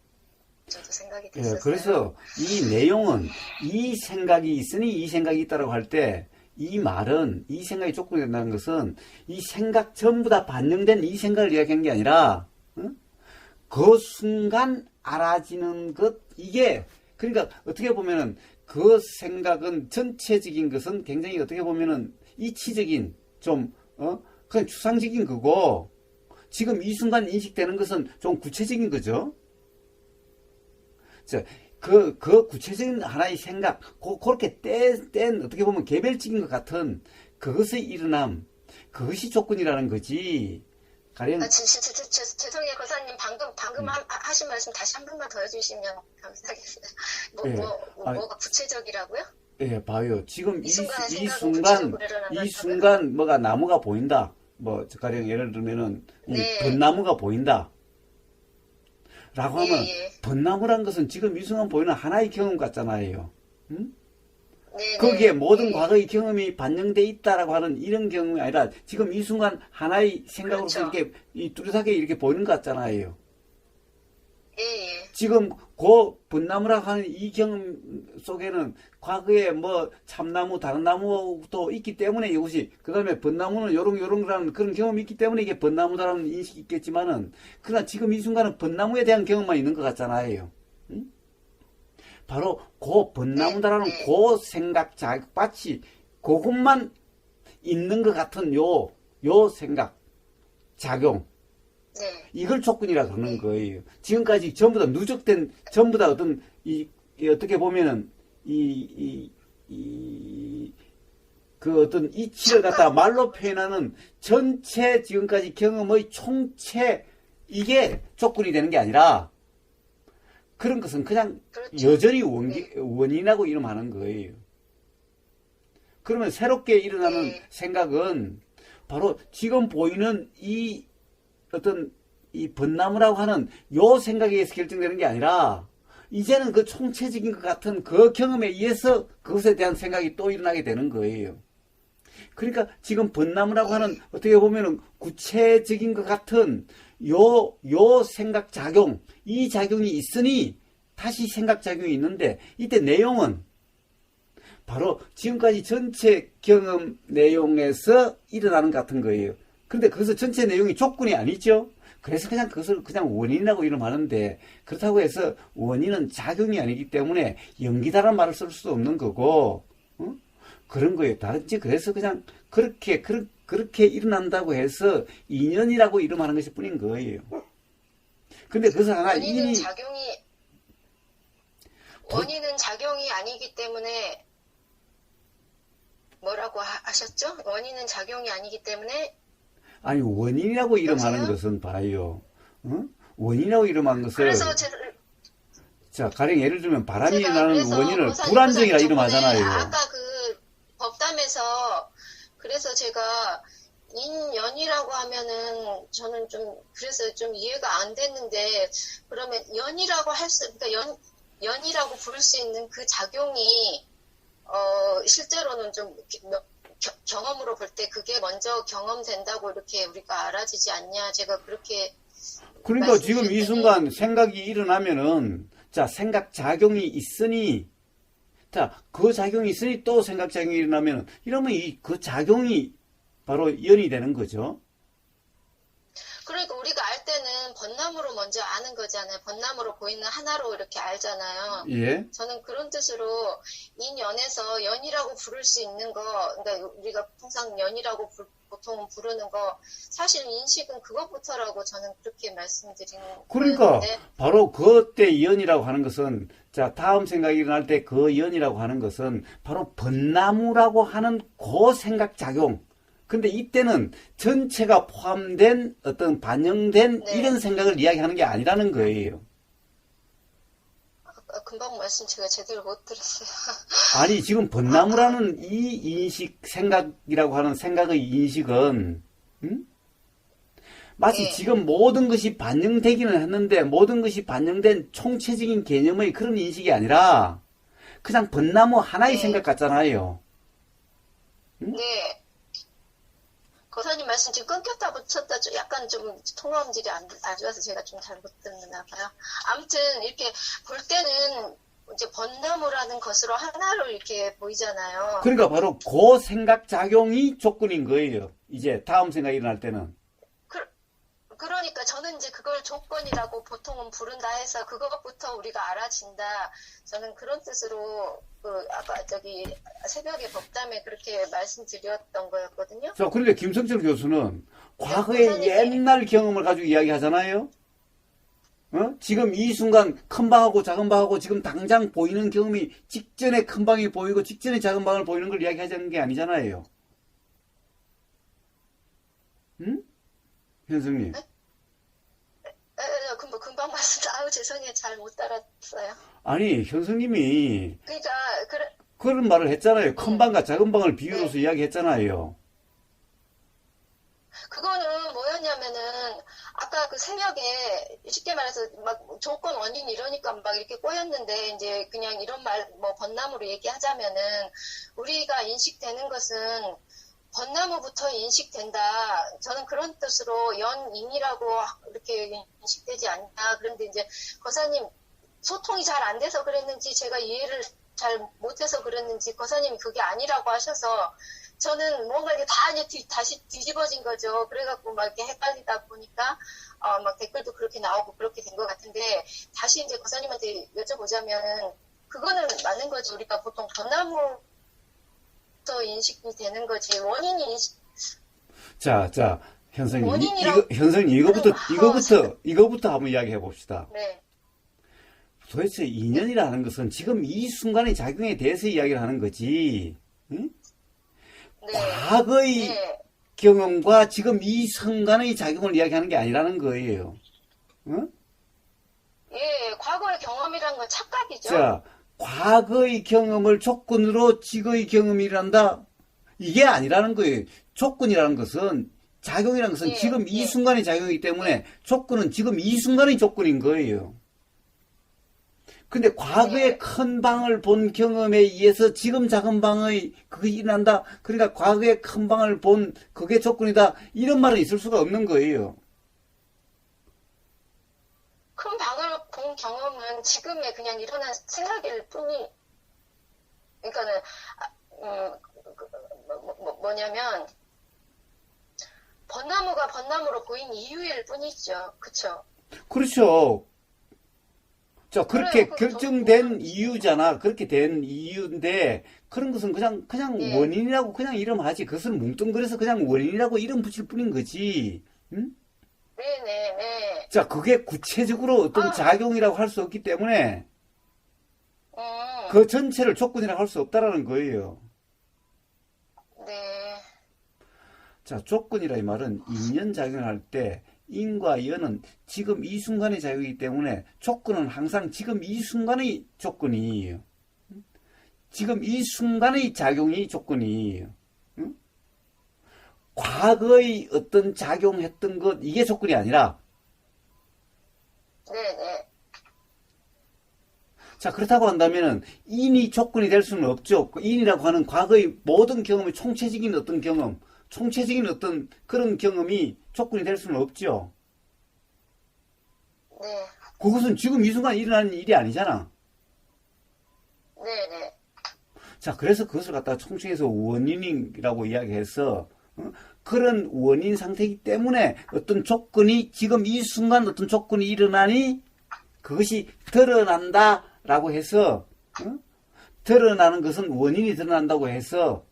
저도 생각이 됐었어요. 그래서 이 내용은 이 생각이 있으니 이 생각이 있다라고 할 때 이 말은 이 생각이 조건이 된다는 것은 이 생각 전부 다 반영된 이 생각을 이야기하는 게 아니라 그 순간 알아지는 것 이게 그러니까 어떻게 보면은 그 생각은 전체적인 것은 굉장히 어떻게 보면은 이치적인 좀 그냥 추상적인 거고 지금 이 순간 인식되는 것은 좀 구체적인 거죠. 그 구체적인 하나의 생각 그렇게 뗀 어떻게 보면 개별적인 것 같은 그것의 일어남 그것이 조건이라는 거지. 가령 죄송해요 거사님 방금 하신 말씀 다시 한 번만 더 해주시면 감사하겠어요. 뭐가 구체적이라고요? 예, 봐요. 지금 이 순간 뭐가 나무가 보인다. 뭐 가령 예를 들면은 벚나무가 보인다. 라고 하면 벚나무란 것은 지금 이 순간 보이는 하나의 경험 같잖아요. 응? 거기에 모든 과거의 경험이 반영돼 있다라고 하는 이런 경험이 아니라 지금 이 순간 하나의 생각으로서 이렇게 뚜렷하게 이렇게 보이는 것 같잖아요. 지금 그 벚나무라고 하는 이 경험 속에는 과거에 뭐 참나무 다른 나무도 있기 때문에 이것이 그 다음에 벚나무는 요런요런라는 그런 경험이 있기 때문에 이게 벚나무다라는 인식이 있겠지만은 그러나 지금 이 순간은 벚나무에 대한 경험만 있는 것 같잖아요. 응? 바로 그 번나무다라는 네. 그 생각 자극밭이 그것만 있는 것 같은 요 생각 작용 네. 이걸 조건이라 그러는 거예요. 지금까지 전부 다 누적된 전부 다 어떤 이 어떻게 보면은 그 어떤 이치를 갖다가 말로 표현하는 전체 지금까지 경험의 총체 이게 조건이 되는 게 아니라 그런 것은 그냥 그렇죠. 여전히 네. 원인하고 이름하는 거예요. 그러면 새롭게 일어나는 네. 생각은 바로 지금 보이는 이 어떤 이 번나무라고 하는 요 생각에 의해서 결정되는 게 아니라 이제는 그 총체적인 것 같은 그 경험에 의해서 그것에 대한 생각이 또 일어나게 되는 거예요. 그러니까 지금 번나무라고 하는 어떻게 보면은 구체적인 것 같은 요 생각 작용, 이 작용이 있으니 다시 생각 작용이 있는데 이때 내용은 바로 지금까지 전체 경험 내용에서 일어나는 것 같은 거예요. 근데 그것은 전체 내용이 조건이 아니죠. 그래서 그냥 그것을 그냥 원인이라고 이름하는데 그렇다고 해서 원인은 작용이 아니기 때문에 연기다라는 말을 쓸 수도 없는 거고 그런 거예요. 단지 그래서 그냥 그렇게 일어난다고 해서 인연이라고 이름하는 것일 뿐인 거예요. 근데 그것을 하나 원인은 이미 원인은 작용이 아니기 때문에 뭐라고 하셨죠? 원인은 작용이 아니기 때문에 아니 원인이라고 이름하는 여보세요? 것은 봐요. 원인이라고 이름한 것을 그래서 자 가령 예를 들면 바람이 제가 일어나는 그래서 원인을 불안정이라 이름하잖아요. 아까 그 법담에서 그래서 제가 인연이라고 하면은 저는 좀 그래서 좀 이해가 안 됐는데 그러면 연이라고 그러니까 연이라고 부를 수 있는 그 작용이 실제로는 좀 경험으로 볼 때 그게 먼저 경험된다고 이렇게 우리가 알아지지 않냐 제가 그렇게 그러니까 지금 이 말씀드렸더니 순간 생각이 일어나면은 자 생각 작용이 있으니 자 그 작용이 있으니 또 생각 작용이 일어나면 이러면 그 작용이 바로 연이 되는 거죠. 그러니까 우리가 알 때는 벚나무로 먼저 아는 거잖아요. 벚나무로 보이는 하나로 이렇게 알잖아요. 예. 저는 그런 뜻으로 인연에서 연이라고 부를 수 있는 거, 그러니까 우리가 항상 연이라고 보통 부르는 거, 사실 인식은 그것부터라고 저는 그렇게 말씀드리는 그러니까 거였는데, 바로 그때 연이라고 하는 것은 자 다음 생각이 일어날 때 그 연이라고 하는 것은 바로 벚나무라고 하는 그 생각 작용. 근데 이때는 전체가 포함된 어떤 반영된 네. 이런 생각을 이야기하는 게 아니라는 거예요. 금방 말씀 제가 제대로 못 들었어요. 아니 지금 벚나무라는 이 인식 생각이라고 하는 생각의 인식은 마치 네. 지금 모든 것이 반영되기는 했는데 모든 것이 반영된 총체적인 개념의 그런 인식이 아니라 그냥 벚나무 하나의 네. 생각 같잖아요. 네. 거사님 말씀 지금 끊겼다 붙였다 약간 좀 통화 음질이 안 좋아서 제가 좀 잘못 듣나 봐요. 아무튼 이렇게 볼 때는 이제 벚나무라는 것으로 하나로 이렇게 보이잖아요. 그러니까 바로 그 생각 작용이 조건인 거예요. 이제 다음 생각이 일어날 때는. 그러니까 저는 이제 그걸 조건이라고 보통은 부른다 해서 그것부터 우리가 알아진다. 저는 그런 뜻으로 아까 저기 새벽에 법담에 그렇게 말씀드렸던 거였거든요. 자, 그런데 김성철 교수는 과거의 옛날 경험을 가지고 이야기하잖아요. 지금 이 순간 큰 방하고 작은 방하고 지금 당장 보이는 경험이 직전에 큰 방이 보이고 직전에 작은 방을 보이는 걸 이야기하자는 게 아니잖아요. 응? 현승님. 네? 금방 말씀, 죄송해요. 잘 못 따랐어요. 아니, 현승님이 그러니까, 그런 말을 했잖아요. 큰 방과 작은 방을 비유로서 이야기했잖아요. 그거는 뭐였냐면은, 아까 그 새벽에, 쉽게 말해서 막 조건 원인 이러니까 막 이렇게 꼬였는데, 이제 그냥 이런 벚나무로 얘기하자면은, 우리가 인식되는 것은, 벚나무부터 인식된다. 저는 그런 뜻으로 연인이라고 이렇게 인식되지 않나. 그런데 이제 거사님 소통이 잘 안 돼서 그랬는지 제가 이해를 잘 못해서 그랬는지 거사님이 그게 아니라고 하셔서 저는 뭔가 이게 다 이제 다시 뒤집어진 거죠. 그래갖고 막 이렇게 헷갈리다 보니까 막 댓글도 그렇게 나오고 그렇게 된 것 같은데 다시 이제 거사님한테 여쭤보자면 그거는 맞는 거지. 우리가 보통 전나무부터 인식이 되는 거지. 원인이 자, 현성님, 원인이라고 이거부터 한번 이야기해 봅시다. 네. 도대체 인연이라는 것은 지금 이 순간의 작용에 대해서 이야기를 하는 거지, 응? 네. 과거의 네. 경험과 지금 이 순간의 작용을 이야기하는 게 아니라는 거예요. 응? 예, 과거의 경험이란 건 착각이죠. 자, 과거의 경험을 조건으로 지금의 경험이 일한다? 이게 아니라는 거예요. 조건이라는 것은, 작용이라는 것은 예, 지금 이 예. 순간의 작용이기 때문에 조건은 지금 이 순간의 조건인 거예요. 근데 과거의 예. 큰 방을 본 경험에 의해서 지금 작은 방의 그게 일어난다? 그러니까 과거의 큰 방을 본 그게 조건이다? 이런 말은 있을 수가 없는 거예요. 큰 방을 본 경험은 지금의 그냥 일어난 생각일 뿐이, 그러니까는, 뭐냐면, 벚나무가 벚나무로 보인 이유일 뿐이죠. 그쵸? 그렇죠. 자, 그렇게 그래요. 결정된 이유잖아. 그렇게 된 이유인데, 그런 것은 그냥 예. 원인이라고 그냥 이름하지. 그것은 뭉뚱그려서 그냥 원인이라고 이름 붙일 뿐인 거지. 응? 네네네. 자, 그게 구체적으로 어떤 작용이라고 할 수 없기 때문에, 그 전체를 조건이라고 할 수 없다라는 거예요. 네. 자, 조건이라 이 말은 인연작용을 할 때, 인과 연은 지금 이 순간의 작용이기 때문에 조건은 항상 지금 이 순간의 조건이에요. 지금 이 순간의 작용이 조건이에요. 응? 과거의 어떤 작용했던 것, 이게 조건이 아니라, 네네. 자, 그렇다고 한다면은 인이 조건이 될 수는 없죠. 인이라고 하는 과거의 모든 경험의 총체적인 어떤 경험, 총체적인 어떤 그런 경험이 조건이 될 수는 없죠. 네. 그것은 지금 이 순간 일어나는 일이 아니잖아. 네네. 자, 그래서 그것을 갖다가 총칭해서 원인이라고 이야기해서, 그런 원인 상태이기 때문에 어떤 조건이, 지금 이 순간 어떤 조건이 일어나니 그것이 드러난다라고 해서, 드러나는 것은 원인이 드러난다고 해서,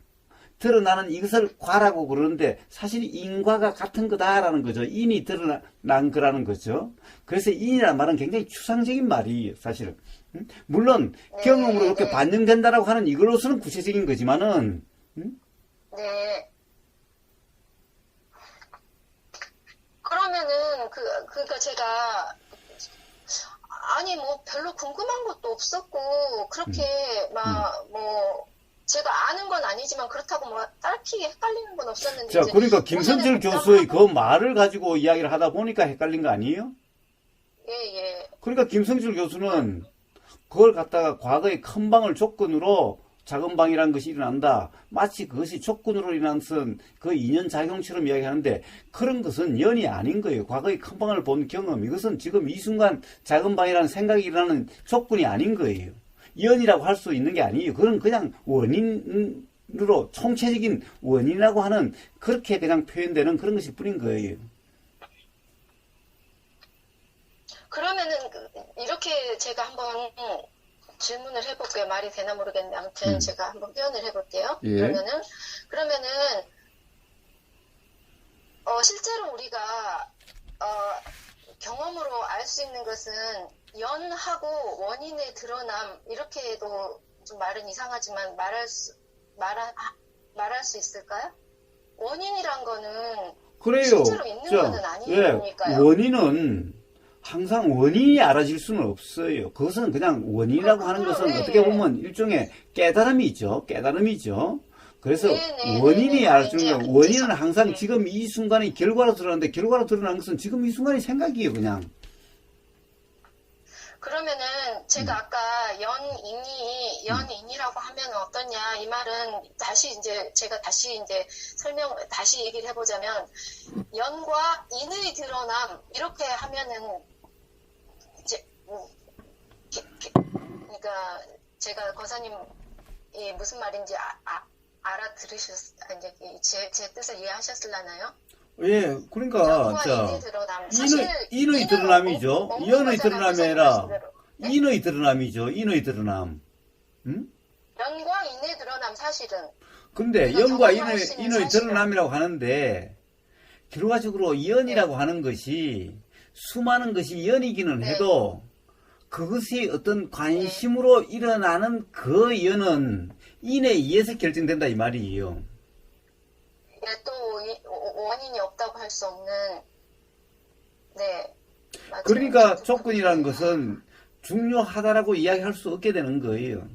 드러나는 이것을 과라고 그러는데 사실 인과가 같은 거다라는 거죠. 인이 드러난 거라는 거죠. 그래서 인이라는 말은 굉장히 추상적인 말이에요, 사실은. 물론 경험으로 이렇게 반영된다라고 하는 이걸로서는 구체적인 거지만은, 네. 그러면은 그러니까 제가 아니 뭐 별로 궁금한 것도 없었고 그렇게 막 뭐 제가 아는 건 아니지만 그렇다고 뭐 딱히 헷갈리는 건 없었는데. 자, 이제 그러니까 김성철 오전에 교수의 그 말을 가지고 이야기를 하다 보니까 헷갈린 거 아니에요? 예. 그러니까 김성철 교수는 그걸 갖다가 과거의 큰 방을 조건으로 작은 방이라는 것이 일어난다. 마치 그것이 조건으로 일어난 그 인연작용처럼 이야기하는데 그런 것은 연이 아닌 거예요. 과거의 큰 방을 본 경험. 이것은 지금 이 순간 작은 방이라는 생각이 일어나는 조건이 아닌 거예요. 연이라고 할 수 있는 게 아니에요. 그건 그냥 원인으로 총체적인 원인이라고 하는 그렇게 그냥 표현되는 그런 것일 뿐인 거예요. 그러면은 이렇게 제가 한번 질문을 해볼게요. 말이 되나 모르겠는데 아무튼 제가 한번 표현을 해볼게요. 예. 그러면은 실제로 우리가 경험으로 알 수 있는 것은 연하고 원인의 드러남 이렇게도 좀 말은 이상하지만 말할 수 있을까요? 원인이란 거는 그래요. 실제로 있는 거는 아니니까요. 원인은 항상 원인이 알아질 수는 없어요. 그것은 그냥 원인이라고 하는 것은 어떻게 보면 일종의 깨달음이죠. 그래서 원인이 알아주는 건 원인은 항상 지금 이 순간의 결과로 드러나는데 결과로 드러나는 것은 지금 이 순간의 생각이에요, 그냥. 그러면은 제가 아까 연인이라고 하면 어떠냐 이 말은 제가 다시 얘기를 해보자면 연과 인의 드러남 이렇게 하면은 이제 그러니까 제가 거사님이 무슨 말인지 제 뜻을 이해하셨을라나요? 예, 그러니까, 인의 드러남이죠. 연의 드러남이 아니라, 인의 드러남이죠. 인의 드러남. 응? 연과 인의 드러남 사실은. 근데 우리가 연과 경험할 수 있는 인의 사실은. 드러남이라고 하는데 결과적으로 연이라고 네. 하는 것이 수많은 것이 연이기는 네. 해도 그것이 어떤 네. 관심으로 일어나는 그 연은 인에 의해서 결정된다 이 말이에요. 이게 또 원인이 없다고 할 수 없는. 네. 맞아요. 그러니까 저도 조건이라는 그렇게. 것은 중요하다라고 이야기할 수 없게 되는 거예요.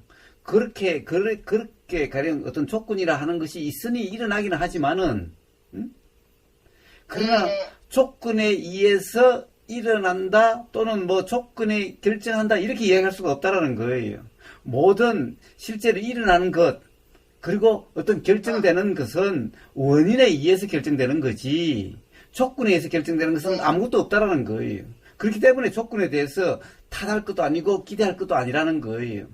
그렇게 가령 어떤 조건이라 하는 것이 있으니 일어나기는 하지만은, 응? 그러나 네. 조건에 의해서 일어난다 또는 뭐 조건에 결정한다 이렇게 이야기할 수가 없다라는 거예요. 모든 실제로 일어나는 것 그리고 어떤 결정되는 것은 원인에 의해서 결정되는 거지 조건에 의해서 결정되는 것은 네. 아무것도 없다라는 거예요. 그렇기 때문에 조건에 대해서 탓할 것도 아니고 기대할 것도 아니라는 거예요.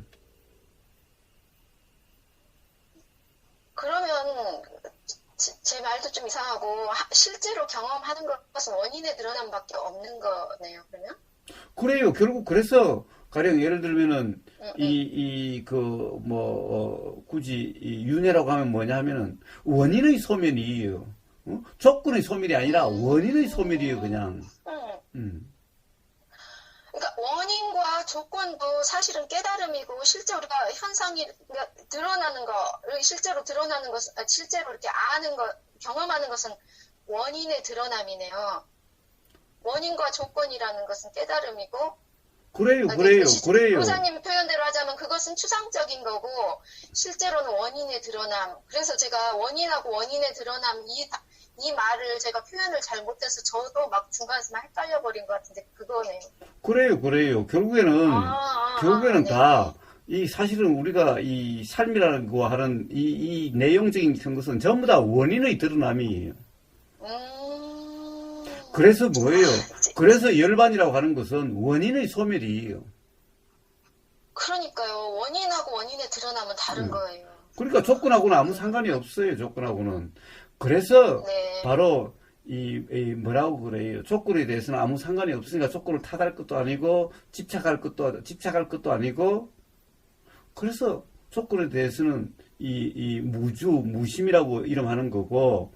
그러면 제 말도 좀 이상하고 실제로 경험하는 것은 원인에 드러남밖에 없는 거네요. 그러면? 그래요. 결국 그래서 가령 예를 들면은 응, 응. 굳이 이 윤회라고 하면 뭐냐 하면은 원인의 소멸이에요. 조건의 소멸이 아니라 원인의 소멸이에요, 그냥. 응. 음. 그러니까 원인과 조건도 사실은 깨달음이고 실제 우리가 현상이 드러나는 거를 실제로 드러나는 것, 실제로 이렇게 아는 것, 경험하는 것은 원인의 드러남이네요. 원인과 조건이라는 것은 깨달음이고, 그래요. 교사님 표현대로 하자면 그것은 추상적인 거고 실제로는 원인의 드러남. 그래서 제가 원인하고 원인의 드러남 이 말을 제가 표현을 잘못해서 저도 막 중간에서 막 헷갈려 버린 것 같은데 그거네요. 그래요. 결국에는 네. 다, 사실은 우리가 이 삶이라는 거 하는 이 내용적인 것은 전부 다 원인의 드러남이에요. 그래서 뭐예요? 그래서 열반이라고 하는 것은 원인의 소멸이에요. 그러니까요. 원인하고 원인의 드러남은 다른 거예요. 그러니까 조건하고는 아무 상관이 없어요, 조건하고는. 그래서 네. 바로 뭐라고 그래요? 조건에 대해서는 아무 상관이 없으니까 조건을 탓할 것도 아니고 집착할 것도 아니고 그래서 조건에 대해서는 무심이라고 이름하는 거고,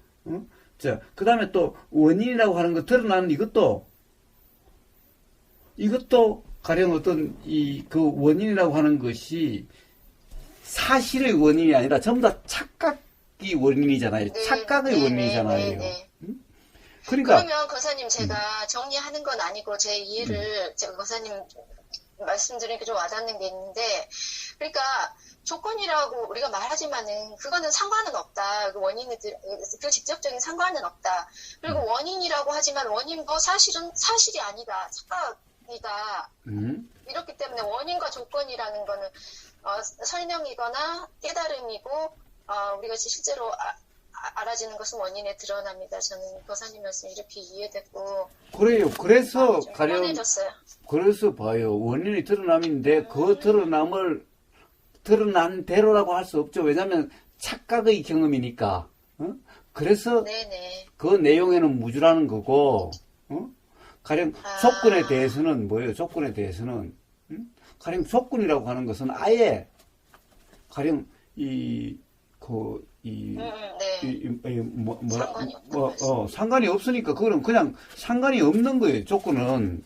자, 그 다음에 또 원인이라고 하는 거 드러나는 이것도 가령 어떤 그 원인이라고 하는 것이 사실의 원인이 아니라 전부 다 착각이 원인이잖아요. 네, 착각의 네, 원인이잖아요. 네. 그러니까 그러면 거사님 제가 정리하는 건 아니고 제 이해를 제가 거사님 말씀드리니까 좀 와닿는 게 있는데 그러니까 조건이라고 우리가 말하지만은 그거는 상관은 없다. 그 직접적인 상관은 없다. 그리고 원인이라고 하지만 원인도 사실은 사실이 아니다. 착각이다. 이렇기 때문에 원인과 조건이라는 거는 설명이거나 깨달음이고 우리가 실제로 알아지는 것은 원인에 드러납니다. 저는 교사님 말씀 이렇게 이해됐고 그래요. 그래서 가령 편해졌어요. 그래서 봐요. 원인이 드러남인데 그 드러난 대로라고 할 수 없죠. 왜냐하면 착각의 경험이니까. 그래서 네네. 그 내용에는 무주라는 거고. 가령 조건에 대해서는 뭐예요? 조건에 대해서는 가령 조건이라고 하는 것은 아예 가령 상관이 없으니까 그거는 그냥 상관이 없는 거예요. 조건은.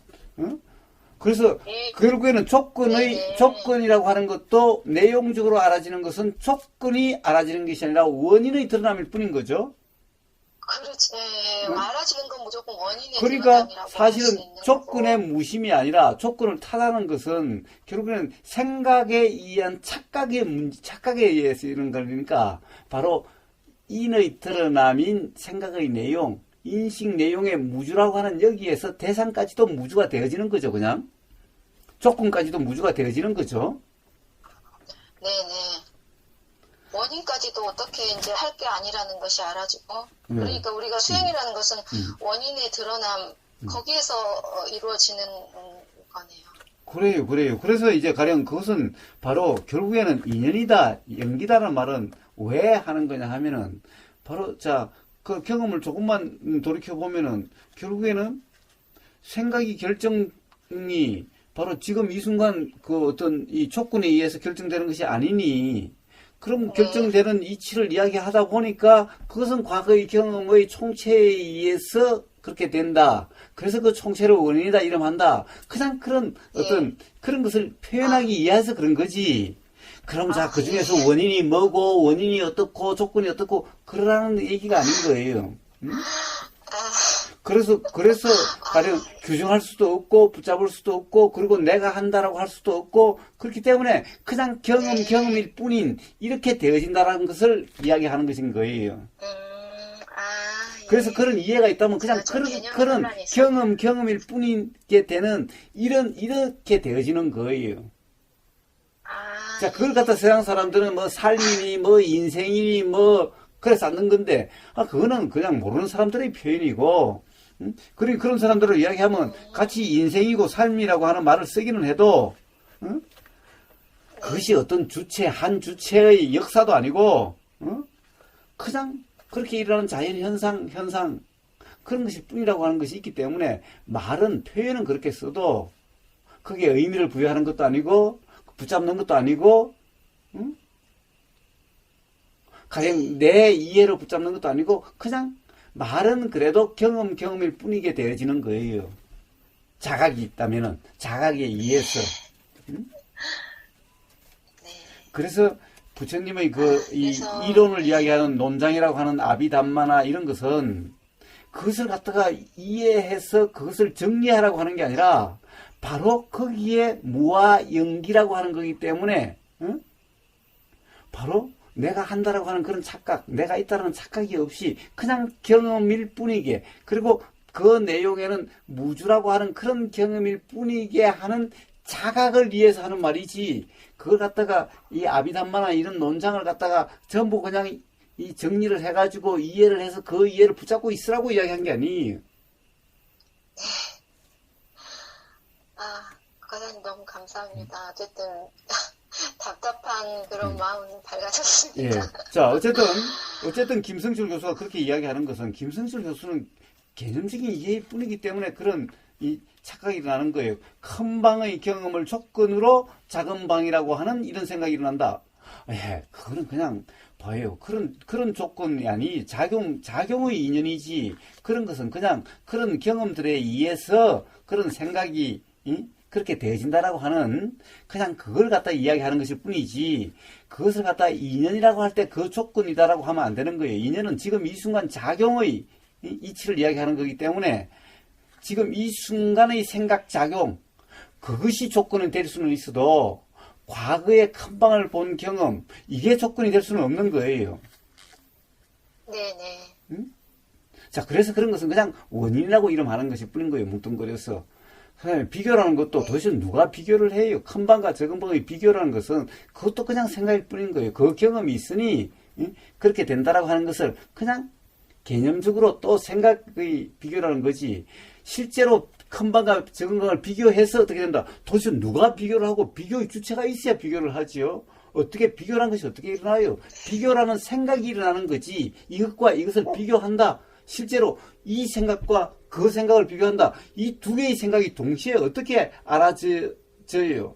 그래서 결국에는 조건이라고 하는 것도 내용적으로 알아지는 것은 조건이 알아지는 것이 아니라 원인의 드러남일 뿐인 거죠. 그렇지. 알아지는 건 무조건 원인의 그러니까 드러남이라고 사실은 할수 있는 조건의 거고. 무심이 아니라 조건을 탓하는 것은 결국에는 생각에 의한 착각에 의해서 이런 거니까 바로 인의 드러남인 생각의 내용, 인식 내용의 무주라고 하는 여기에서 대상까지도 무주가 되어지는 거죠, 그냥. 조건까지도 무주가 되어지는 거죠. 네네. 원인까지도 어떻게 이제 할 게 아니라는 것이 알아지고. 그러니까 우리가 수행이라는 것은 원인의 드러남, 거기에서 이루어지는 거네요. 그래요. 그래서 이제 가령 그것은 바로 결국에는 인연이다, 연기다라는 말은 왜 하는 거냐 하면은 바로 그 경험을 조금만 돌이켜 보면은 결국에는 생각이 결정이 바로 지금 이 순간 그 어떤 이 조건에 의해서 결정되는 것이 아니니, 그럼 결정되는 이치를 이야기하다 보니까 그것은 과거의 경험의 총체에 의해서 그렇게 된다. 그래서 그 총체를 원인이다 이름한다. 그냥 그런 어떤 그런 것을 표현하기 위해서 그런 거지. 그럼 자, 그 중에서 원인이 뭐고, 원인이 어떻고, 조건이 어떻고, 그러라는 얘기가 아닌 거예요. 응? 그래서 가령 규정할 수도 없고, 붙잡을 수도 없고, 그리고 내가 한다라고 할 수도 없고, 그렇기 때문에 그냥 경험일 뿐인, 이렇게 되어진다라는 것을 이야기하는 것인 거예요. 그래서 그런 이해가 있다면 그냥 그런 경험일 뿐이게 되는, 이렇게 되어지는 거예요. 자, 그걸 갖다 세상 사람들은 뭐 삶이니, 뭐 인생이니, 뭐, 그래서 앉는 건데, 그거는 그냥 모르는 사람들의 표현이고, 그리고 그런 사람들을 이야기하면 같이 인생이고 삶이라고 하는 말을 쓰기는 해도, 그것이 어떤 한 주체의 역사도 아니고, 그냥 그렇게 일어나는 자연 현상, 그런 것일 뿐이라고 하는 것이 있기 때문에 표현은 그렇게 써도, 그게 의미를 부여하는 것도 아니고, 붙잡는 것도 아니고, 가령 내 이해로 붙잡는 것도 아니고, 그냥 말은 그래도 경험일 뿐이게 되어지는 거예요. 자각이 있다면은, 자각에 의해서. 그래서 부처님의 이 이론을 이야기하는 논장이라고 하는 아비담마나 이런 것은 그것을 갖다가 이해해서 그것을 정리하라고 하는 게 아니라 바로 거기에 무와 연기라고 하는 거기 때문에 바로 내가 한다라고 하는 그런 착각, 내가 있다라는 착각이 없이 그냥 경험일 뿐이게, 그리고 그 내용에는 무주라고 하는 그런 경험일 뿐이게 하는 자각을 위해서 하는 말이지, 그걸 갖다가 이 아비담마나 이런 논장을 갖다가 전부 그냥 이 정리를 해가지고 이해를 해서 그 이해를 붙잡고 있으라고 이야기한 게 아니에요. 과장님 너무 감사합니다. 어쨌든 답답한 그런 마음은 밝아졌습니다. 예. 자, 어쨌든 김성철 교수가 그렇게 이야기하는 것은, 김성철 교수는 개념적인 이해일 뿐이기 때문에 그런 이 착각이 일어나는 거예요. 큰 방의 경험을 조건으로 작은 방이라고 하는 이런 생각이 일어난다. 그거는 그냥 봐요. 그런 조건이 아니, 작용의 인연이지. 그런 것은 그냥 그런 경험들에 의해서 그런 생각이, 그렇게 되어진다라고 하는, 그냥 그걸 갖다 이야기하는 것일 뿐이지, 그것을 갖다 인연이라고 할 때 그 조건이다라고 하면 안 되는 거예요. 인연은 지금 이 순간 작용의 이치를 이야기하는 거기 때문에, 지금 이 순간의 생각작용, 그것이 조건이 될 수는 있어도, 과거의 큰 방을 본 경험, 이게 조건이 될 수는 없는 거예요. 네네. 자, 그래서 그런 것은 그냥 원인이라고 이름하는 것일 뿐인 거예요. 뭉뚱거려서. 비교라는 것도 도대체 누가 비교를 해요? 큰 방과 적은 방의 비교라는 것은 그것도 그냥 생각일 뿐인 거예요. 그 경험이 있으니 그렇게 된다라고 하는 것을 그냥 개념적으로 또 생각의 비교라는 거지, 실제로 큰 방과 적은 방을 비교해서 어떻게 된다? 도대체 누가 비교를 하고, 비교의 주체가 있어야 비교를 하지요. 어떻게 비교라는 것이 어떻게 일어나요? 비교라는 생각이 일어나는 거지, 이것과 이것을 비교한다, 실제로 이 생각과 그 생각을 비교한다, 이 두 개의 생각이 동시에 어떻게 알아져요?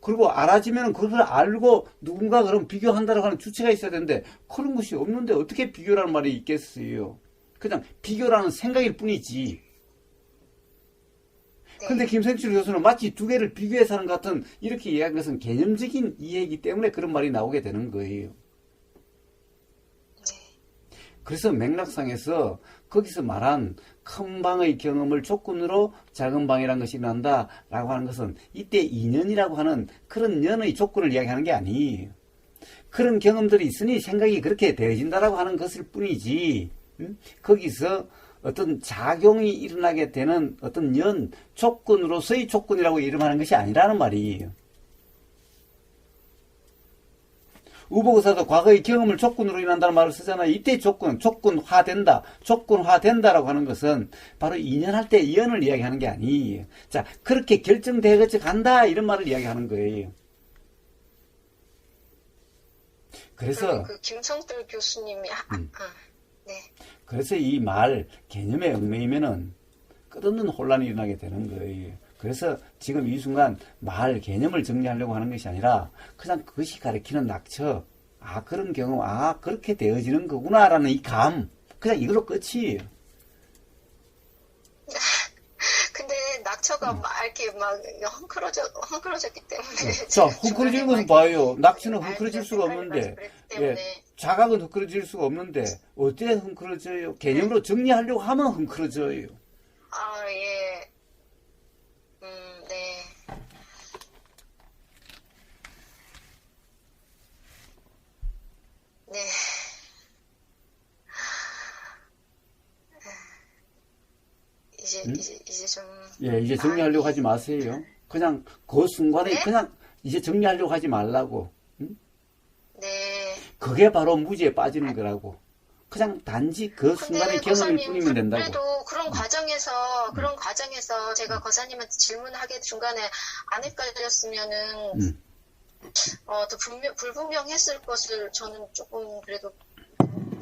그리고 알아지면 그걸 알고 누군가 그럼 비교한다라고 하는 주체가 있어야 되는데, 그런 것이 없는데 어떻게 비교라는 말이 있겠어요? 그냥 비교라는 생각일 뿐이지. 근데 김성철 교수는 마치 두 개를 비교해서 하는 것 같은, 이렇게 이야기한 것은 개념적인 이해이기 때문에 그런 말이 나오게 되는 거예요. 그래서 맥락상에서 거기서 말한 큰 방의 경험을 조건으로 작은 방이라는 것이 난다라고 하는 것은 이때 인연이라고 하는 그런 연의 조건을 이야기하는 게 아니에요. 그런 경험들이 있으니 생각이 그렇게 되어진다라고 하는 것일 뿐이지, 거기서 어떤 작용이 일어나게 되는 어떤 조건으로서의 조건이라고 이름하는 것이 아니라는 말이에요. 우보의사도 과거의 경험을 조건으로 인한다는 말을 쓰잖아요. 이때 조건화된다라고 하는 것은 바로 인연할 때 연을 이야기하는 게 아니에요. 자, 그렇게 결정되어져 간다, 이런 말을 이야기하는 거예요. 그래서 그 김성철 교수님이 네. 그래서 이 말 개념에 얽매이면은 끝없는 혼란이 일어나게 되는 거예요. 그래서 지금 이 순간 말 개념을 정리하려고 하는 것이 아니라 그냥 그것이 가리키는 낙처, 아 그런 경험, 아 그렇게 되어지는 거구나라는 이 감, 그냥 이걸로 끝이에요. 근데 낙처가 막 이렇게 막 헝클어졌기 때문에. 자, 헝클어지는 것은 봐요. 낙처는 알 헝클어질 때 수가 색깔이 없는데, 많이 그랬기 때문에. 예, 자각은 헝클어질 수가 없는데, 어떻게 헝클어져요? 개념으로 정리하려고 하면 헝클어져요. 아, 예. 네. 네. 이제 좀. 예, 이제 정리하려고 하지 마세요. 그냥 그 순간에 네? 그냥 이제 정리하려고 하지 말라고. 응? 네. 그게 바로 무지에 빠지는 거라고. 그냥 단지 그 순간의 근데 경험을 거사님, 뿐이면 된다고. 그래도 그런 과정에서 제가 거사님한테 질문하게 중간에 안 헷갈렸으면은, 더 불분명했을 것을 저는 조금 그래도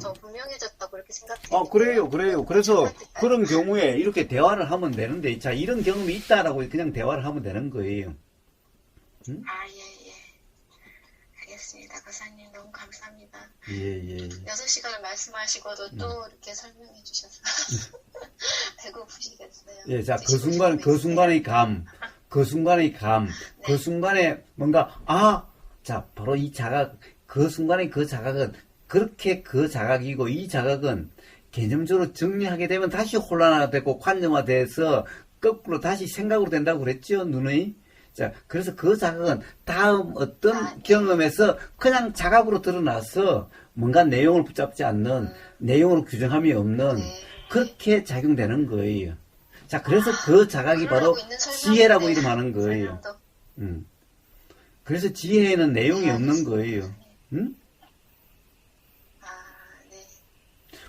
더 분명해졌다고 이렇게 생각해요. 그래요. 그래서 그런 경우에 이렇게 대화를 하면 되는데, 자, 이런 경험이 있다라고 그냥 대화를 하면 되는 거예요. 응? 아, 예. 알겠습니다. 거사님 너무 감사합니다. 예. 6시간을 말씀하시고도 또 이렇게 설명해 주셔서 배고프시겠어요. 예, 자, 드시고 싶으면 그 순간의 감, 그 순간에 뭔가, 자, 바로 이 자각, 그 순간의 그 자각은 그렇게 그 자각이고 이 자각은 개념적으로 정리하게 되면 다시 혼란화되고 관념화돼서 거꾸로 다시 생각으로 된다고 그랬죠, 눈의? 자, 그래서 그 자각은 다음 어떤 경험에서 그냥 자각으로 드러나서 뭔가 내용을 붙잡지 않는, 내용으로 규정함이 없는, 그렇게 작용되는 거예요. 자, 그래서 그 자각이 바로 지혜라고 이름하는 거예요. 그래서 지혜에는 내용이 없는 거예요.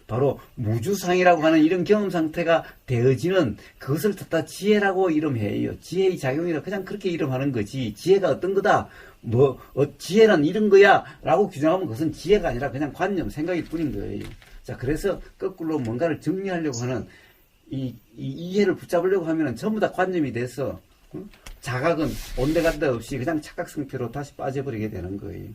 바로 무주상이라고 하는 이런 경험 상태가 되어지는 그것을 갖다 지혜라고 이름해요. 지혜의 작용이라 그냥 그렇게 이름하는 거지. 지혜가 어떤 거다. 지혜란 이런 거야. 라고 규정하면 그것은 지혜가 아니라 그냥 관념, 생각일 뿐인 거예요. 자, 그래서 거꾸로 뭔가를 정리하려고 하는 이 이해를 붙잡으려고 하면 전부 다 관념이 돼서 자각은 온데간데 없이 그냥 착각 상태로 다시 빠져버리게 되는 거예요.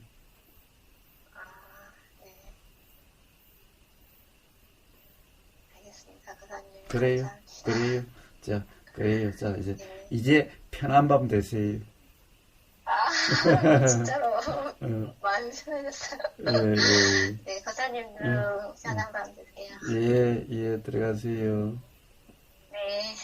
그래요. 그래요. 자, 이제 편한 밤 되세요. 진짜로 마음이 편해졌어요. 네, 거사님도 편한 밤 되세요. 예, 들어가세요. 네.